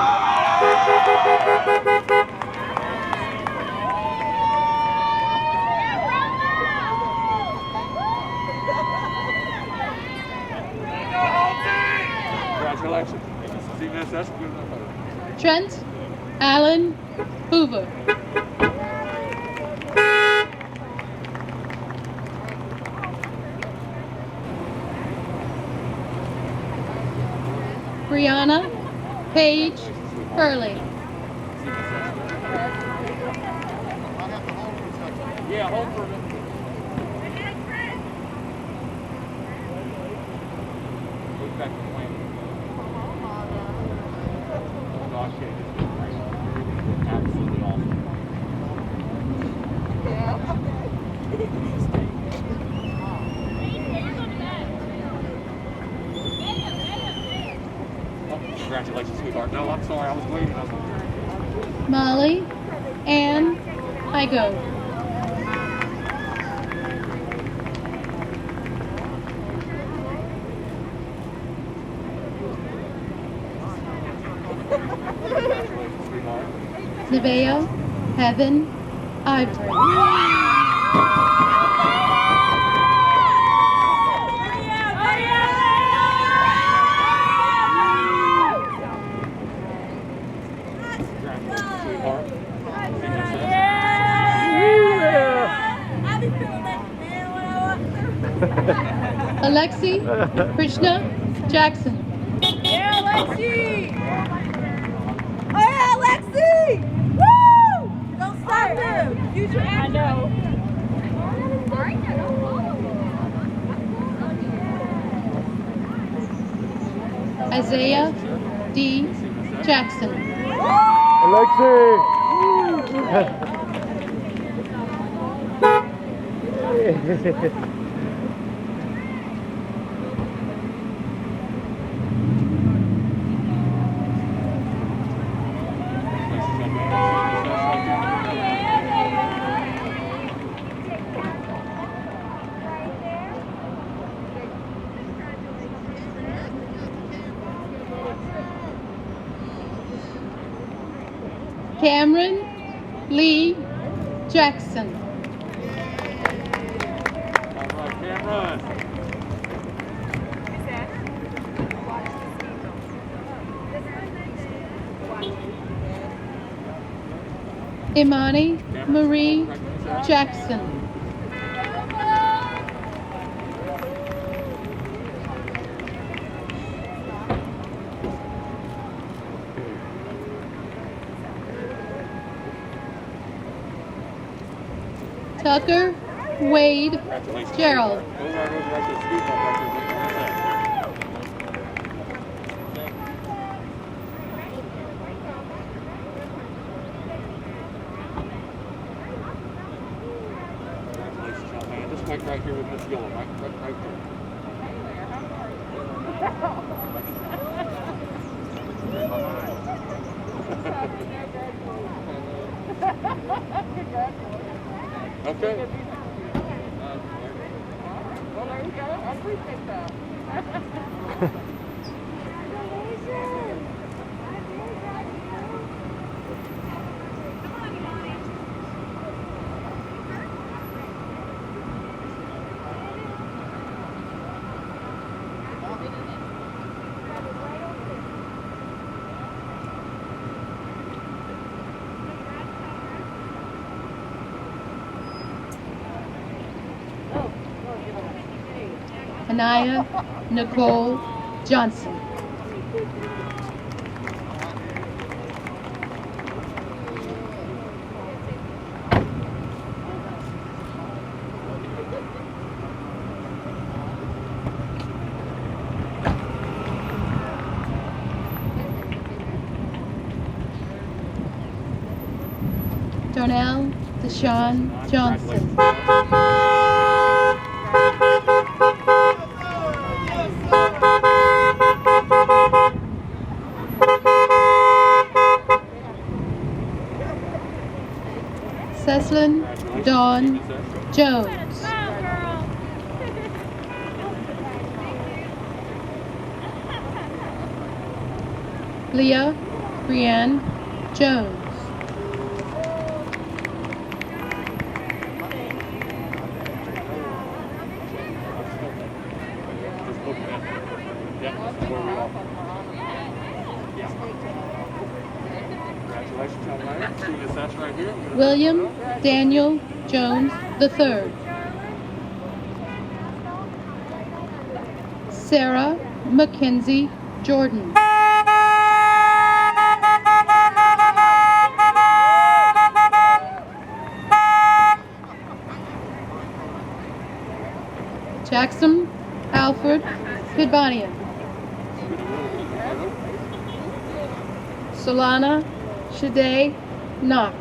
Congratulations. See you next session. Trent Allen Hoover. Brianna Paige Hurley. Yeah, hold for a minute. Look back to the plane. Oh gosh, yeah, this is great. Absolutely awesome. Congratulations, sweetheart. No, I'm sorry, I was waiting. Molly Ann Igo. Congratulations, sweetheart. Nevaeh Heaven Ivory. Congratulations, sweetheart. Alexi Krishna Jackson. Yeah, Alexi! Oh yeah, Alexi! Woo! Don't stop him! Use your action. I know. Isaiah D. Jackson. Cameron Lee Jackson. All right, Cameron. Imani Marie Jackson. Tucker Wade Gerald. Just wait right here with Miss Yellow, right there. Okay. Well, there you go. I appreciate that. Anaya Nicole Johnson. Darnell Deshawn Johnson. Ceslin Dawn Jones. Leah Brianne Jones. Congratulations, young lady. See this sash right here. William Daniel Jones III. Sarah Mackenzie Jordan. Jackson Alfred Pidbanian. Solana Shade Knox.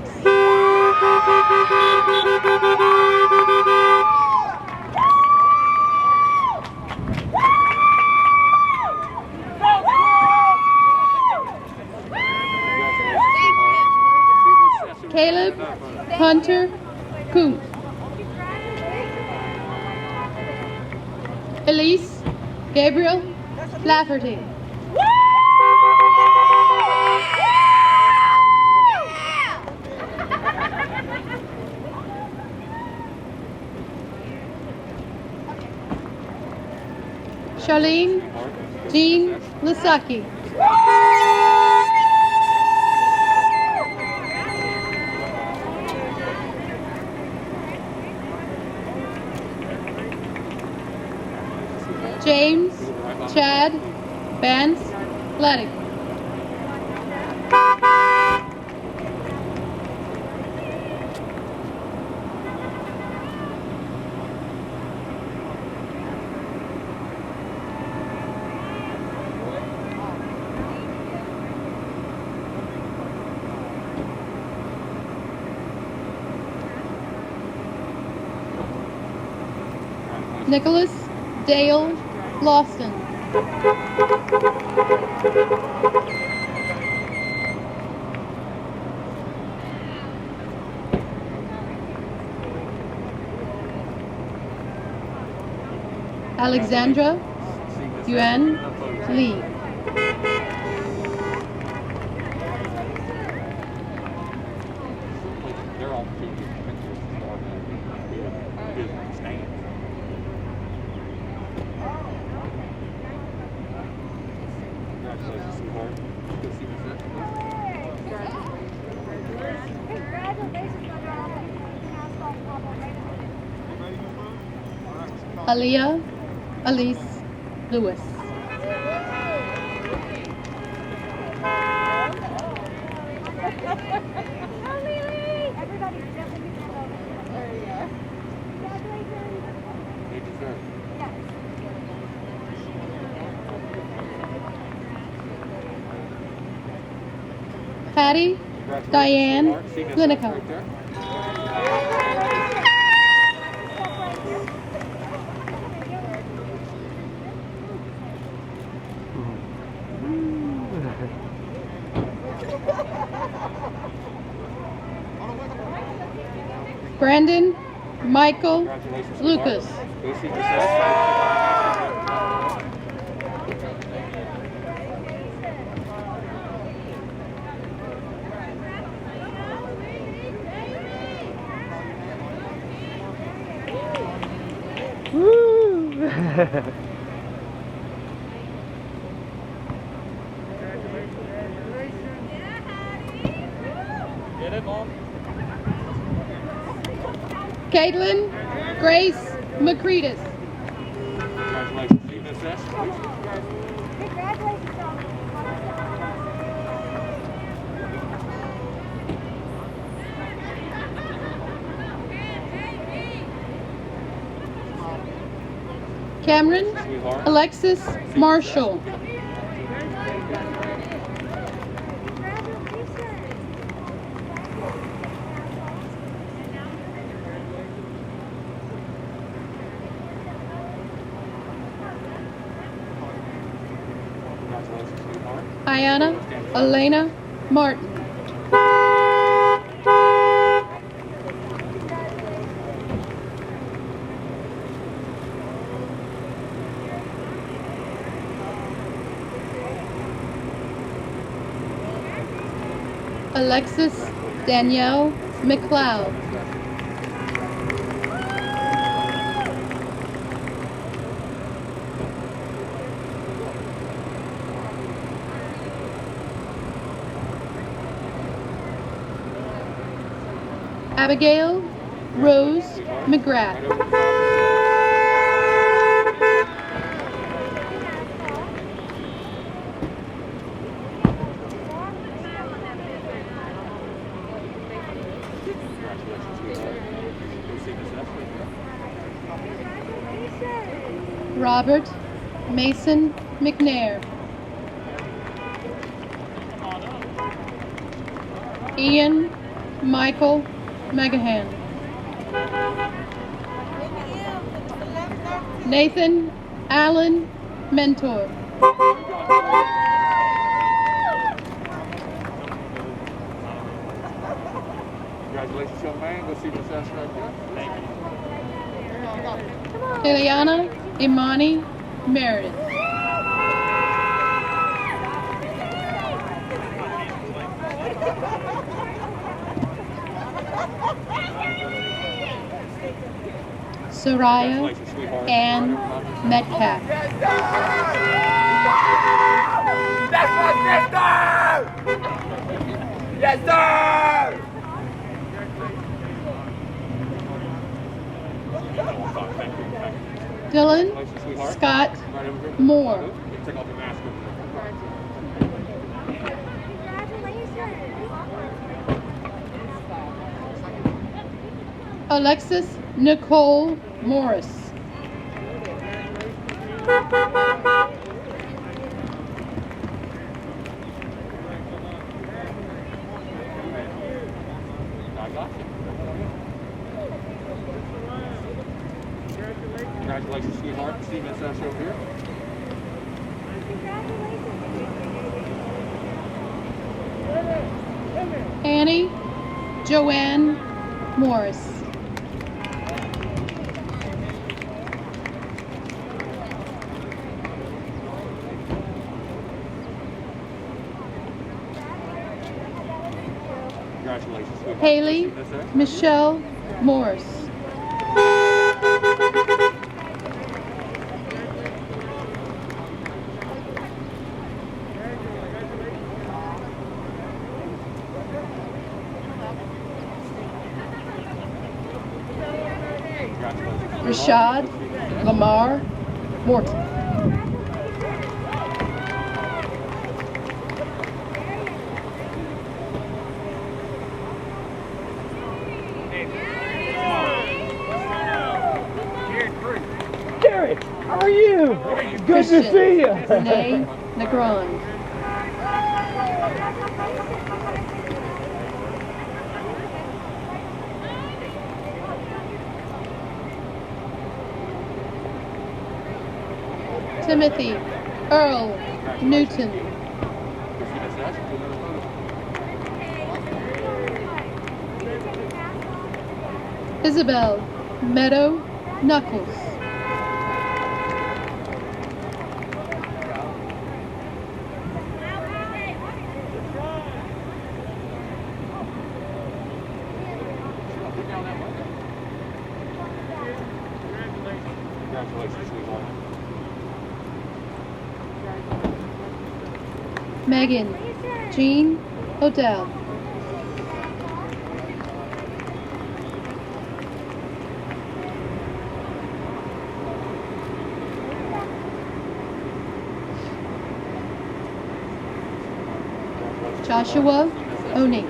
Caleb Hunter Kuhn. Elise Gabriel Lafferty. Charlene Jean Lasaki. James Chad Vance Letting. Nicholas Dale Lawson. Alexandra Yuan Lee. They're all pictures for business stand. Congratulations, sweetheart. Good to see you, sir. Aaliyah Elise Lewis. Patty Diane Lineker. Brandon Michael Lucas. Go see yourself. Get it, Mom. Caitlin Grace McCretus. Congratulations. You missed that. Cameron Alexis Marshall. Ayana Elena Martin. Alexis Danielle McLeod. Abigail Rose McGrath. Robert Mason McNair. Ian Michael Megahan. Nathan Allen Mentor. Congratulations, young man. Go see Miss Esther right there. Thank you. Ileana Imani Meredith. Soraya Ann Metcalf. That's my sister! Yes, sir! Dylan Scott Moore. Take off your mask. Alexis Nicole Morris. Congratulations, sweetheart. See Miss Esther over here. Annie Joanne Morris. Congratulations, sweetheart. Haley Miss Esther. Michelle Morris. Rashad Lamar Morton. Derek, how are you? Good to see you. Renee Negron. Timothy Earl Newton. Isabel Meadow Knuckles. Congratulations, sweetheart. Megan Jean Odell. Joshua O'Neill.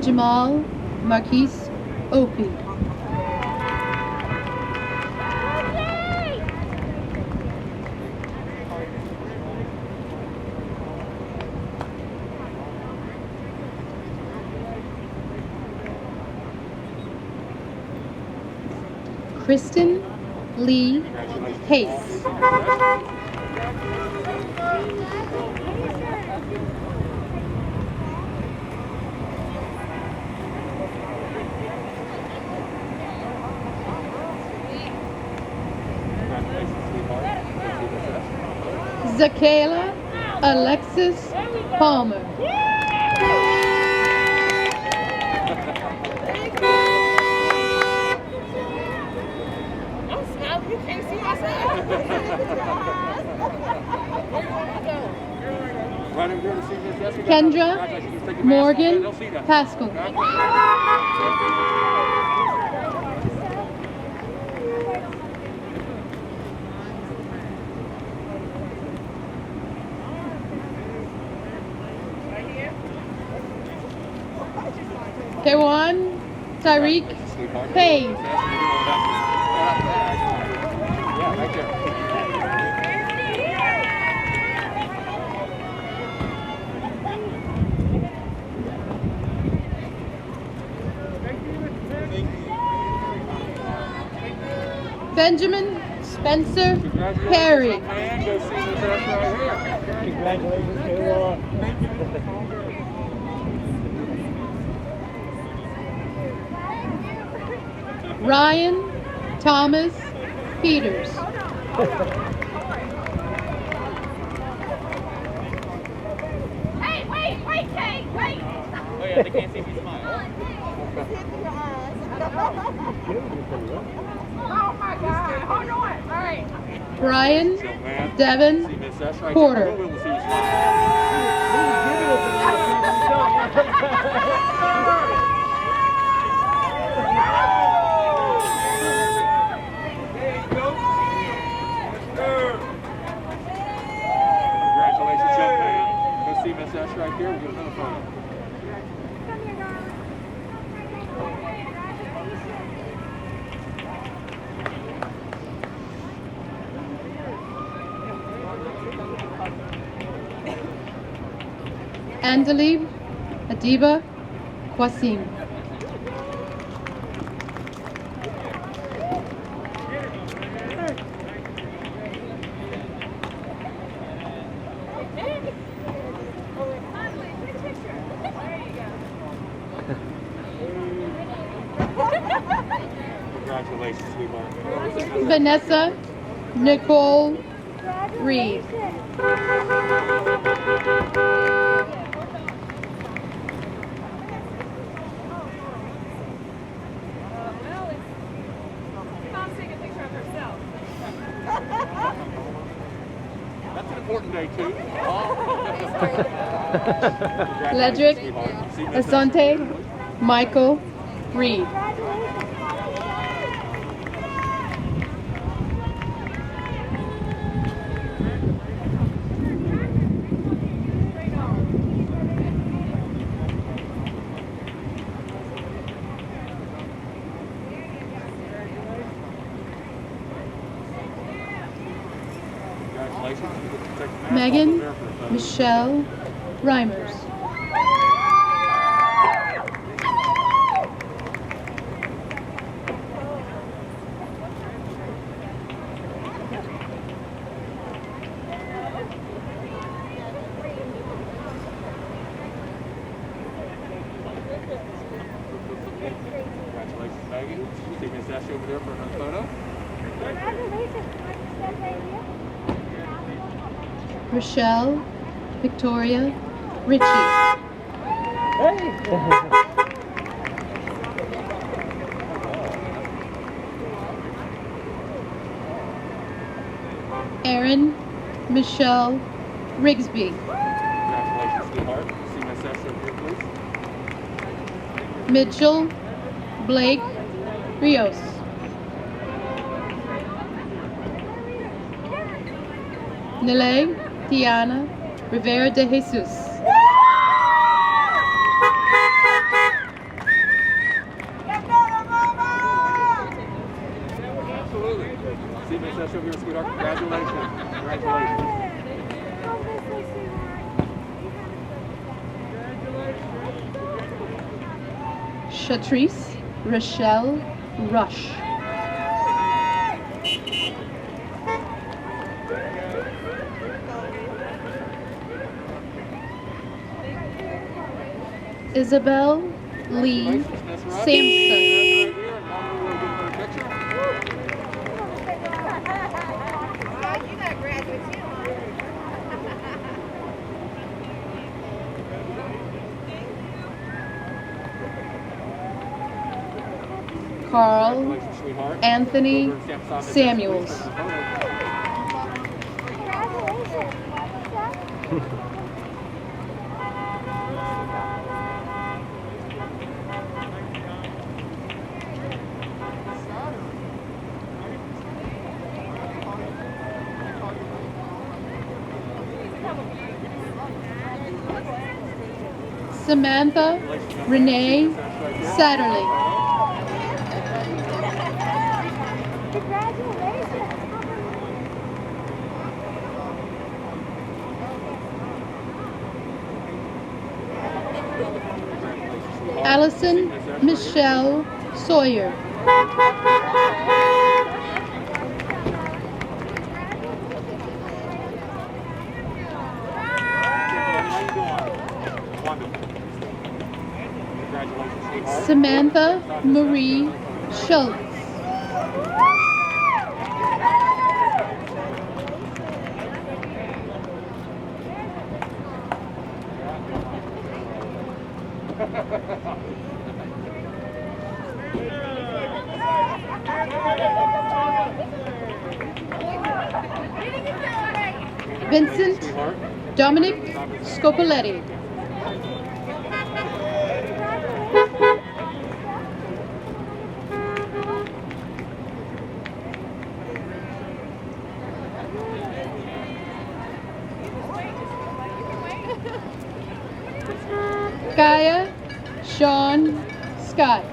Jamal Marquise Opie. Kristen Lee Hayes. Zakayla Alexis Palmer. Kendra Morgan Pascal. K1 Tyreek Payne. Yeah, right there. Benjamin Spencer Perry. Man, go see this ass right here. Congratulations, Kayla. Ryan Thomas Peters. Hey, wait, Kate, wait. Oh yeah, they can't see me smile. Oh my God, hold on. All right. Brian Man. Devin See Miss S right Porter. there. We'll be able to see you smile. Congratulations, young man. Go see Miss S right there. We'll get another photo. Andalib Adiba Kwasim. Congratulations, sweetheart. Vanessa Nicole Reed. That's an important day, too. Ledrick Asante Michael Reed. Megan Michelle Michelle Reimers. Congratulations, Maggie. See Miss Ashley over there for her photo. Rochelle Victoria Ritchie. Erin Michelle Rigsby. Congratulations, sweetheart. See Miss Ashley over here, please. Mitchell Blake Rios. Nile Tiana Rivera de Jesus. Absolutely. See Miss Ashley over here, sweetheart. Congratulations. Congratulations. Shatrice Rochelle Rush. Isabel Lee Sampson. Carl Anthony Samuels. Samantha Renee Satterley. Allison Michelle Sawyer. Samantha Marie Schultz. Vincent Dominic Scopoletti. Kaya Sean Scott.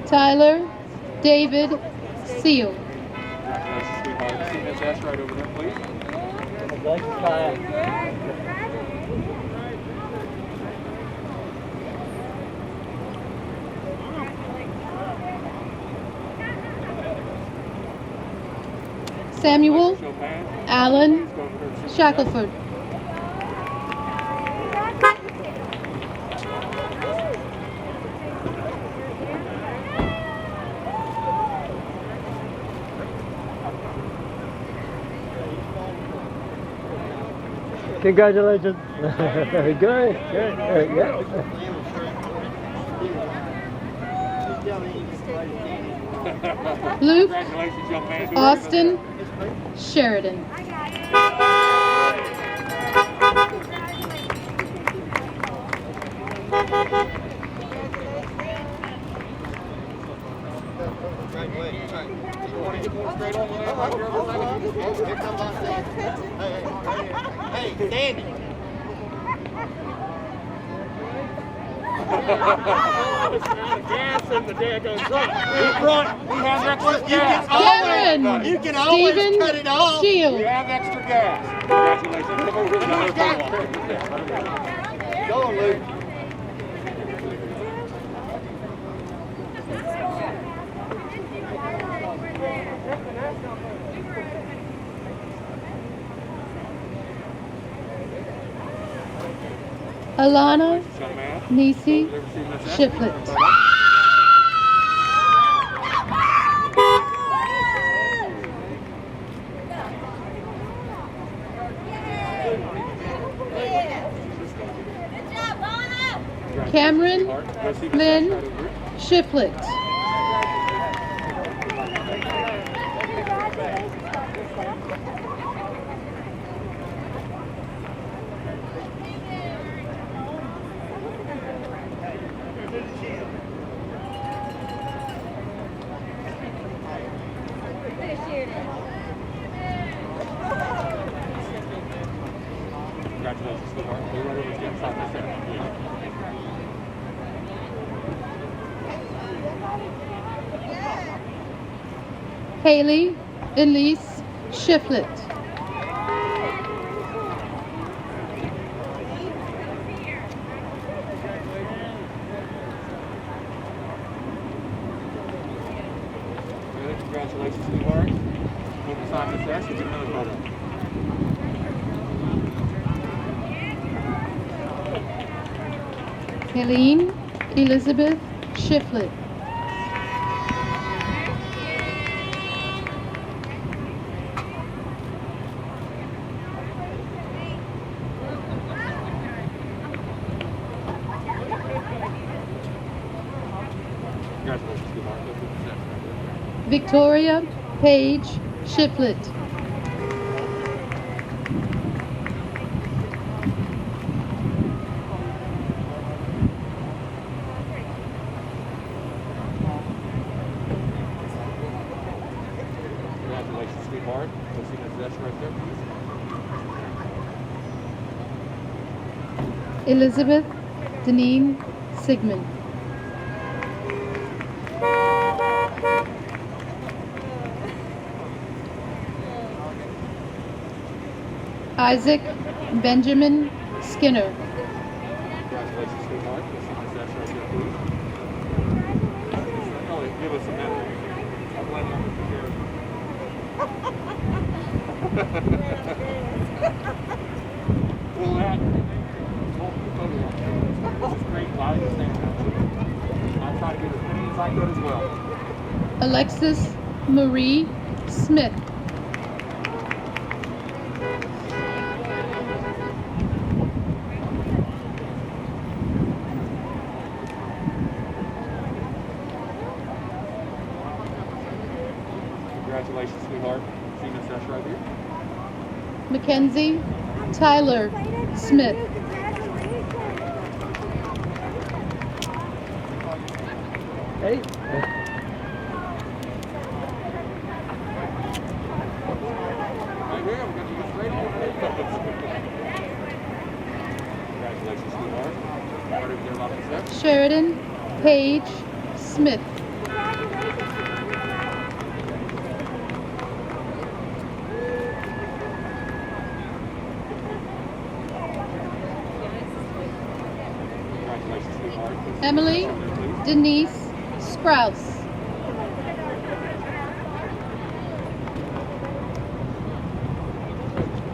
Tyler David Seal. Congratulations, sweetheart. See Miss Ash right over there, please. Congratulations, Kaya. Samuel Allen Shackelford. Congratulations. Very good. Good. Yeah. Luke Austin Sheridan. Hey, Sandy. Gas in the daggone truck. We have extra gas. Cameron You can always Stephen cut it off. Shields. We have extra gas. Congratulations. Go on, Luke. Alana Nisi Shiflett. Cameron Lynn Shiflett. Congratulations, sweetheart. Go right over to the inside this end. Haley Elise Shiflett. Good. Congratulations, sweetheart. Go beside this desk and get another photo. Helene Elizabeth Shiflett. Congratulations, sweetheart. Go through the steps right there. Victoria Page Shiflett. Congratulations, sweetheart. Go see this desk right there, please. Elizabeth Deneen Sigmund. Isaac Benjamin Skinner. Congratulations, sweetheart. Go see this desk right there, please. Oh, give us a minute. I'll blame it on the computer. Well, that this is great. I understand that. I try to get as many as I could as well. Alexis Marie Smith. Congratulations, sweetheart. See Miss Ash right here. Mackenzie Tyler Smith. Hey. Right here, we're going to get straight on the Congratulations, sweetheart. Right over there, about to set. Sheridan Page Smith. Congratulations, sweetheart. Emily Denise Sprouse.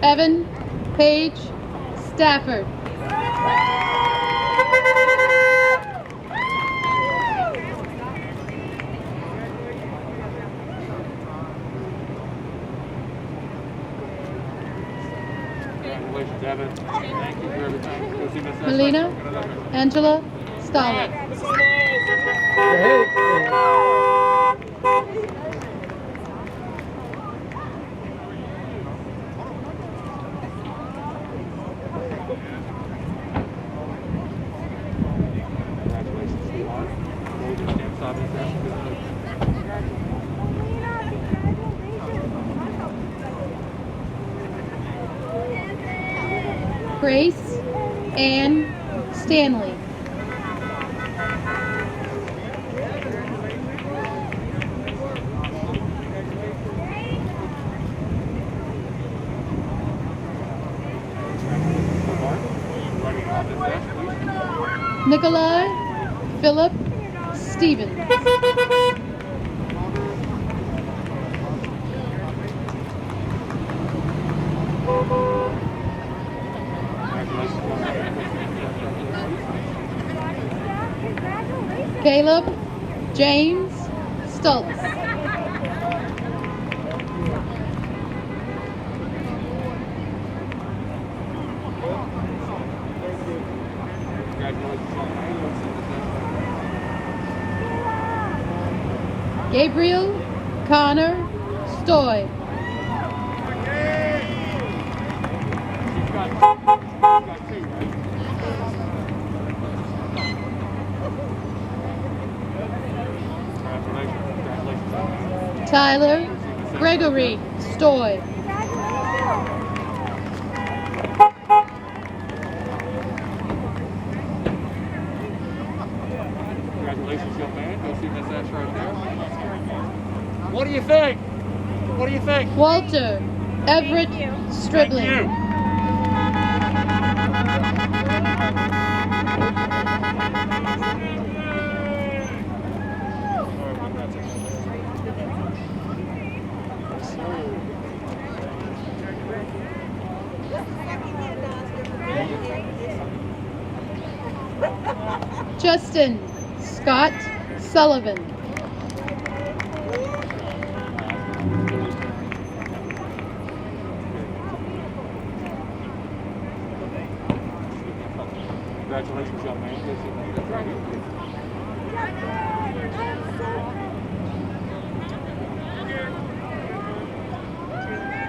Evan Page Stafford. Congratulations, Evan. Thank you for everything. Go see Miss Ash. Melina Angela Stalin. Grace Ann Stanley. Nikolai Philip Stevens. Caleb James Stultz. Gabriel Connor Stoy. Tyler Gregory Stoy. Congratulations, young man. Go see Miss Ash right there. What do you think? What do you think? Walter Everett Stribling. Thank you. Justin Scott Sullivan. Congratulations, young man. Go see Miss Ash right here.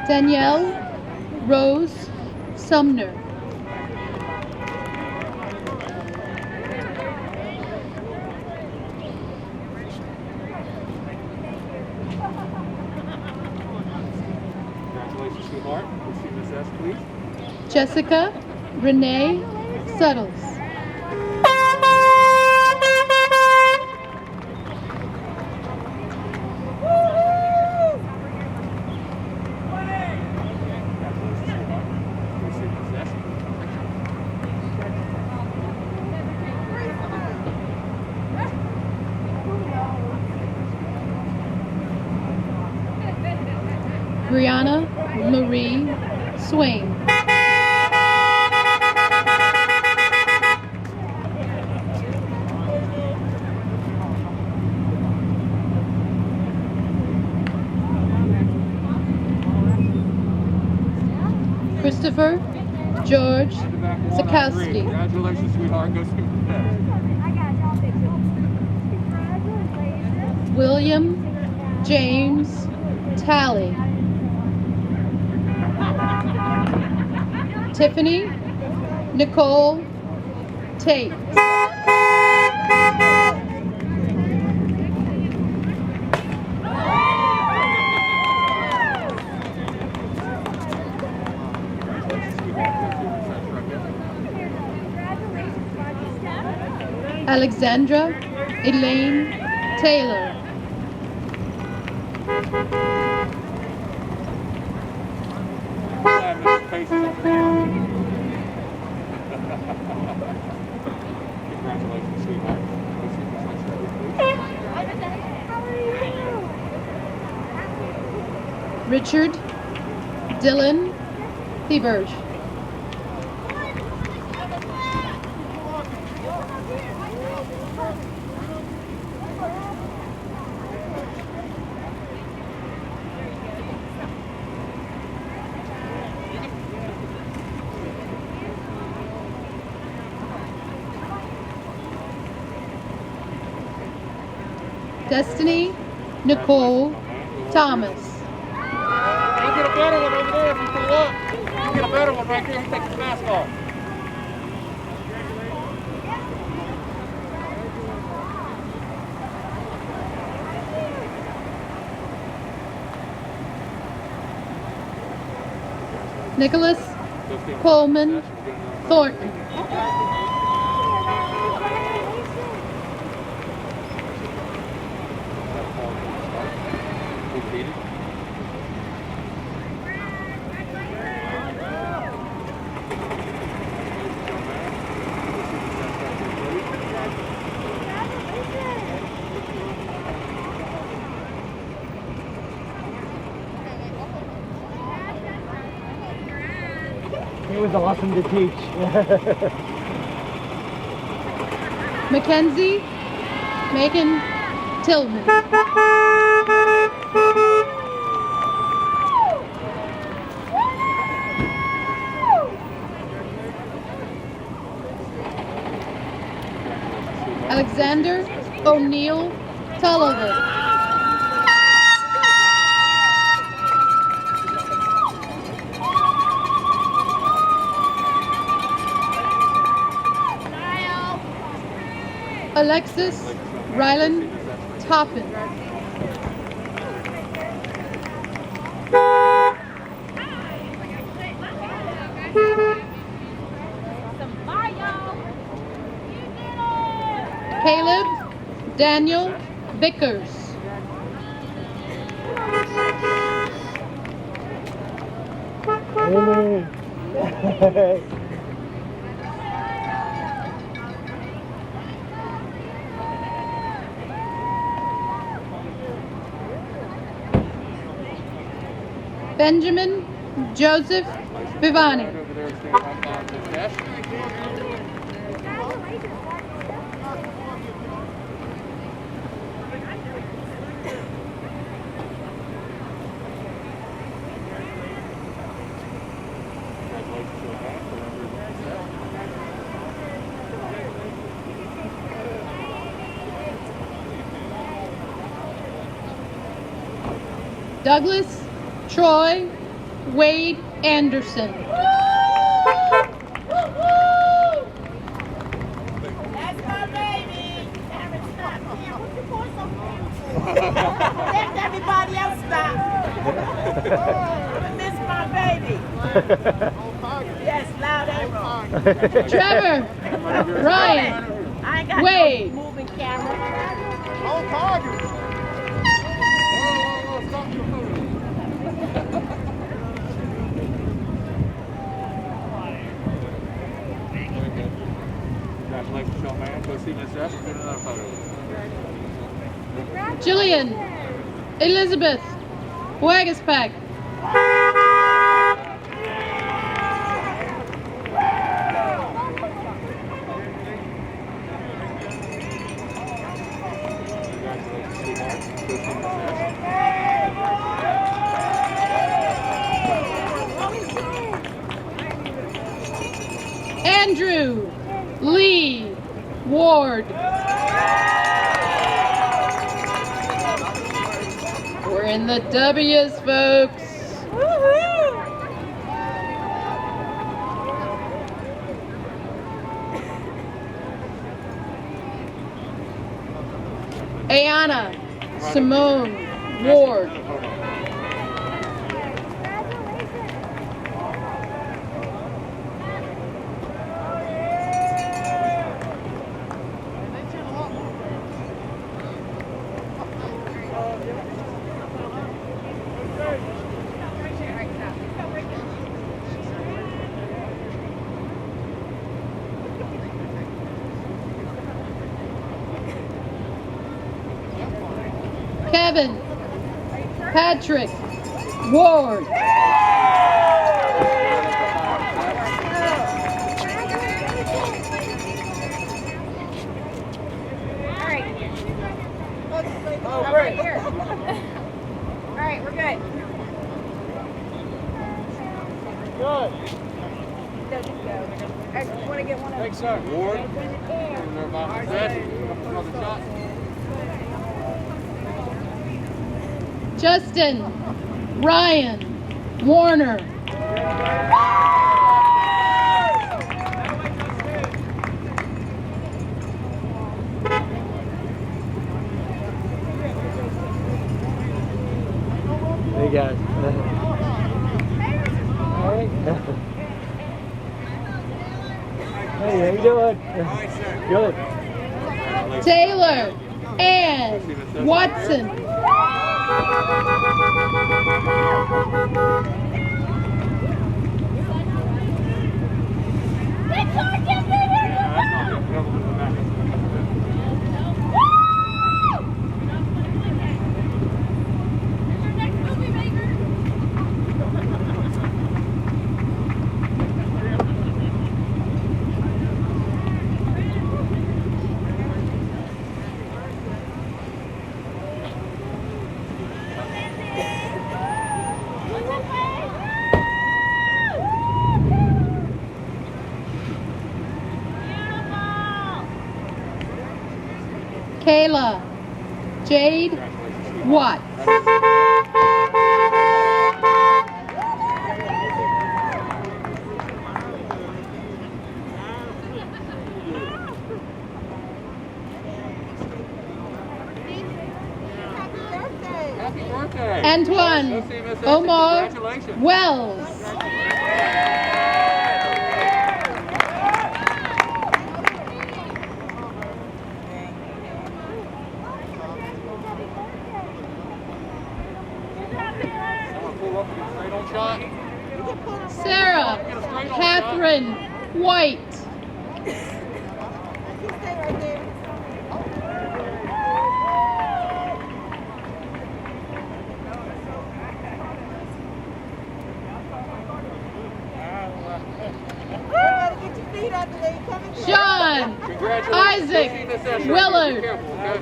Danielle Rose Sumner. Congratulations, sweetheart. Go see Miss Ash, please. Jessica Renee Suttles. Brianna Marie Swain. Christopher George Zakowski. Congratulations, sweetheart. Go see Miss Ash. William James Talley. Tiffany Nicole Tate. Alexandra Elaine Taylor. Congratulations, sweetheart. Go see Miss Ash right here, please. Richard Dylan Thieberge. Destiny Nicole Thomas. You get a better one over there if you pull up. You get a better one right there. You take his mask off. Nicholas Coleman Thornton. It was awesome to teach. Mackenzie Megan Tillman. Alexander O'Neill Tullivan. Alexis Ryland Toppin. Caleb Daniel Vickers. Benjamin Joseph Vivani. Douglas Troy Wade Anderson. That's my baby. Let everybody else stop. This is my baby. Yes, loud and wrong. Trevor Ryan I ain't got Wade. no moving camera. On target. Stop your photo. Congratulations, young man. Go see Miss F and get another photo. Jillian Elizabeth Wagaspack. Congratulations, sweetheart. Go see Miss F. Andrew Lee Ward. We're in the W's, folks. Ayana Simone Ward. Kevin Patrick Ward. Oh, right here. All right, we're good. Good. I want to get one of Thanks, sir. Ward. Another shot. Justin Ryan Warner. Hey guys. All right. Good. Taylor Ann Watson. Kayla Jade Watts. Happy birthday. Antoine Go see Miss Essex. Omar Congratulations. Wells. Pull up and get a straight on shot. Sarah Catherine White. Sean Congratulations. Isaac Go see Miss Essex. Willard. Be careful, okay?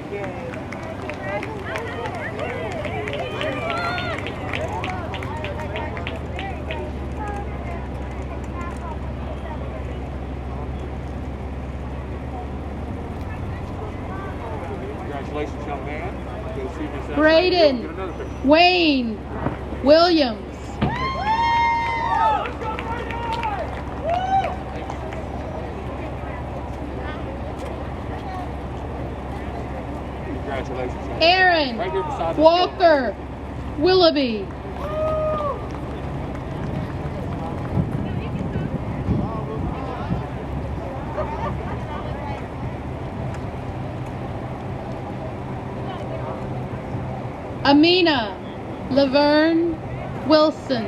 Congratulations, young man. Go see Miss Essex. Braden Get another picture. Wayne Williams. Congratulations. young man. Aaron Right here beside the Walker Willoughby. Amina Laverne Wilson.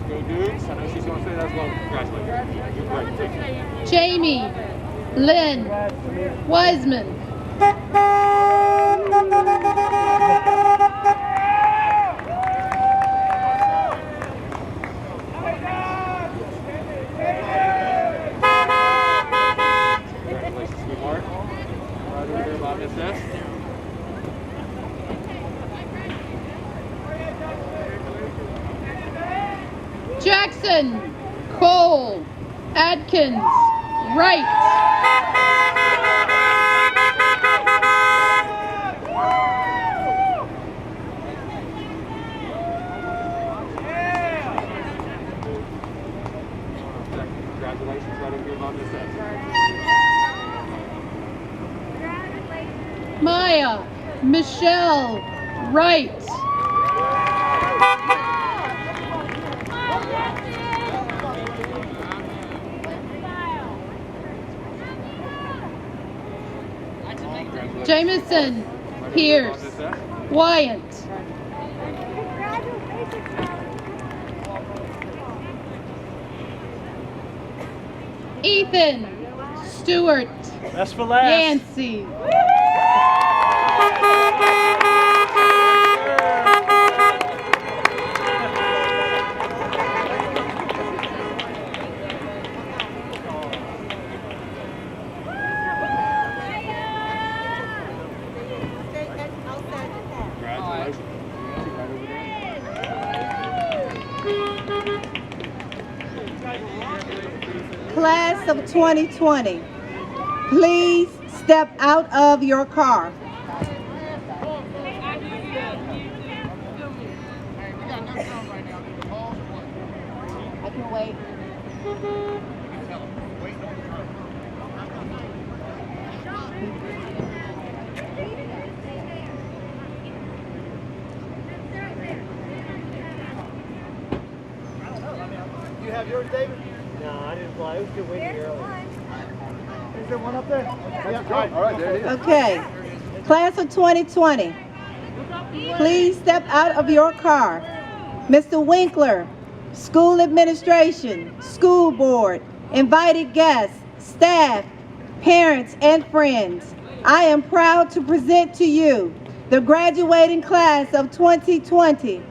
Go Dukes. I know she's going to say that as well. Congratulations. You're great. Thank you. Jamie Lynn Wiseman. Congratulations, sweetheart. Right over there by Miss S. Jackson Cole Adkins Wright. Congratulations, right over here by Miss S. Maya Michelle Wright. Jameson Pierce Wyatt. Ethan Stewart That's for last. Yancey. Class of 2020, please step out of your car. I can wait. have yours, David? No, I didn't fly. It was too windy earlier. Is there one up there? Yeah. All right, there it is. Okay. Class of 2020, please step out of your car. Mr. Winkler, school administration, school board, invited guests, staff, parents, and friends, I am proud to present to you the graduating class of 2020.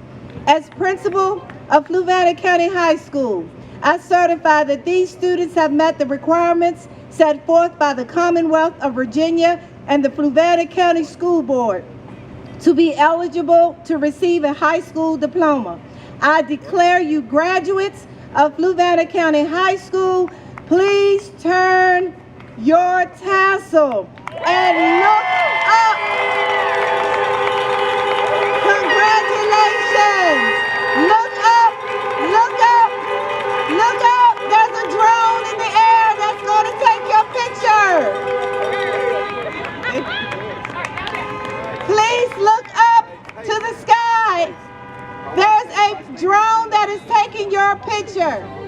As principal of Fluvanna County High School, I certify that these students have met the requirements set forth by the Commonwealth of Virginia and the Fluvanna County School Board to be eligible to receive a high school diploma. I declare you graduates of Fluvanna County High School. Please turn your tassel and look up. Congratulations. Look up, look up, look up. There's a drone in the air that's going to take your picture. Please look up to the sky. There's a drone that is taking your picture.